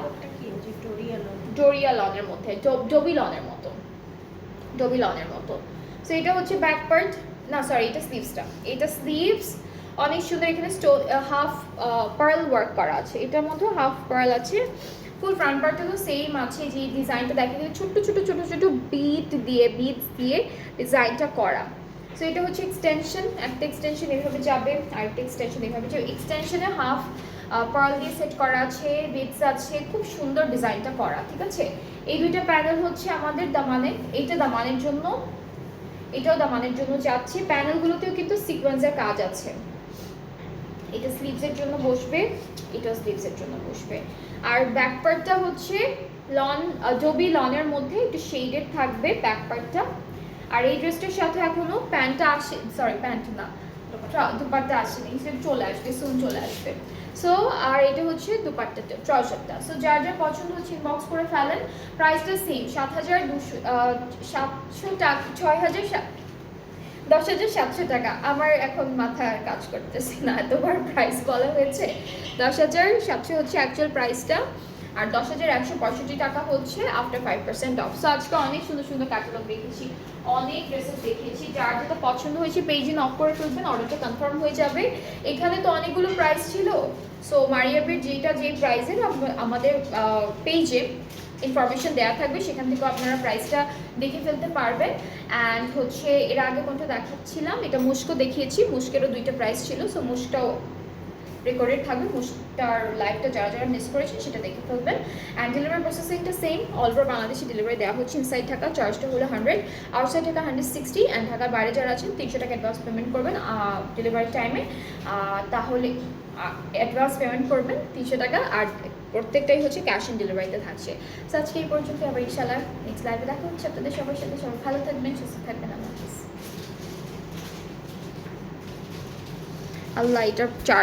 ডোরিয়া লনের মধ্যে, ডবি লনের মতো, ডবি লনের মতো। সো এটা হচ্ছে ব্যাক পার্ট, না সরি এটা স্লিভসটা, এটা স্লিভস অনেক সুন্দর। এখানে হাফ পার্ল ওয়ার্ক করা আছে, এটার মধ্যে হাফ পার্ল আছে। ফুল ফ্রন্ট পার্টটা তো সেম আছে, যে ডিজাইনটা দেখা গেলে ছোট্ট ছোট ছোট ছোট বিটস দিয়ে ডিজাইনটা করা। সো এটা হচ্ছে এক্সটেনশন, একটা এক্সটেনশন এভাবে যাবে, আরেকটা এক্সটেনশন এভাবে যাবে। এক্সটেনশনে হাফ পার্ল দিয়ে সেট করা আছে, বিটস আছে, খুব সুন্দর ডিজাইনটা করা, ঠিক আছে। এই দুইটা প্যানেল হচ্ছে আমাদের দামানে, এইটা দামানের জন্য, এটাও দামানের জন্য যাচ্ছে। প্যানেলগুলোতেও কিন্তু সিকোয়েন্সের কাজ আছে। এটা স্লিভসের জন্য বসবে, এটাও স্লিভসের জন্য বসবে। আর ব্যাক পার্টটা হচ্ছে লন, ডবি লনের মধ্যে একটু শেডেড থাকবে ব্যাক পার্টটা। আর এই ড্রেসটার সাথে এখনো প্যান্টটা আসে, সরি প্যান্ট না, দুপাট্টা আসেনি, সেটা চলে আসবে, সুন চলে আসবে। সো আর এটা হচ্ছে দুপাট্টাটা, ট্রাউজারটা। সো যার যার পছন্দ হচ্ছে ইনবক্স করে ফেলেন। প্রাইসটা সেম, 7,700 টাকা, 10,700 টাকা। আমার এখন মাথা কাজ করতেছে না, এতবার প্রাইস বলা হয়েছে। 10,700 হচ্ছে অ্যাকচুয়াল প্রাইসটা, আর 10,165 টাকা হচ্ছে আফটার 5% অফ। সো আজকে অনেক সুন্দর সুন্দর ক্যাটালগ দেখেছি, অনেক ড্রেসেস দেখিয়েছি। যার যেটা পছন্দ হয়েছে পেজে নক করে ফেলবেন, অর্ডারটা কনফার্ম হয়ে যাবে। এখানে তো অনেকগুলো প্রাইস ছিল, সো মারিয়াবের যেটা যে প্রাইসের আমাদের পেজে ইনফরমেশন দেওয়া থাকবে, সেখান থেকে আপনারা প্রাইসটা দেখে ফেলতে পারবেন। অ্যান্ড হচ্ছে এর আগে কোনটা দেখাচ্ছিলাম, এটা মুস্কো দেখিয়েছি, মুস্কেরও দুইটা প্রাইস ছিল। সো মুস্কটাও রেকর্ডেড থাকবে। মুস্তার লাইভটা যারা যারা মিস করেছেন সেটা দেখে ফেলবেন। অ্যান্ড ডেলিভারি প্রসেসিংটা সেম, অল ওভার বাংলাদেশে ডেলিভারি দেওয়া হচ্ছে। ইনসাইড ঢাকা চার্জটা হলো 100, আউটসাইড ঢাকা 160, অ্যান্ড ঢাকার বাইরে যারা আছেন 300 টাকা অ্যাডভান্স পেমেন্ট করবেন ডেলিভারি টাইমে। তাহলে অ্যাডভান্স পেমেন্ট করবেন 300 টাকা, আর প্রত্যেকটাই হচ্ছে ক্যাশ অন ডেলিভারিতে থাকছে। সো আজকে এই পর্যন্ত, আবার ইনশাআল্লাহ নেক্সট লাইভে দেখা হচ্ছে আপনাদের সবার সাথে। সবাই ভালো থাকবেন, সুস্থ থাকবেন। আল্লাহ হাফিজ। আল্লাহ, এটা চার্জ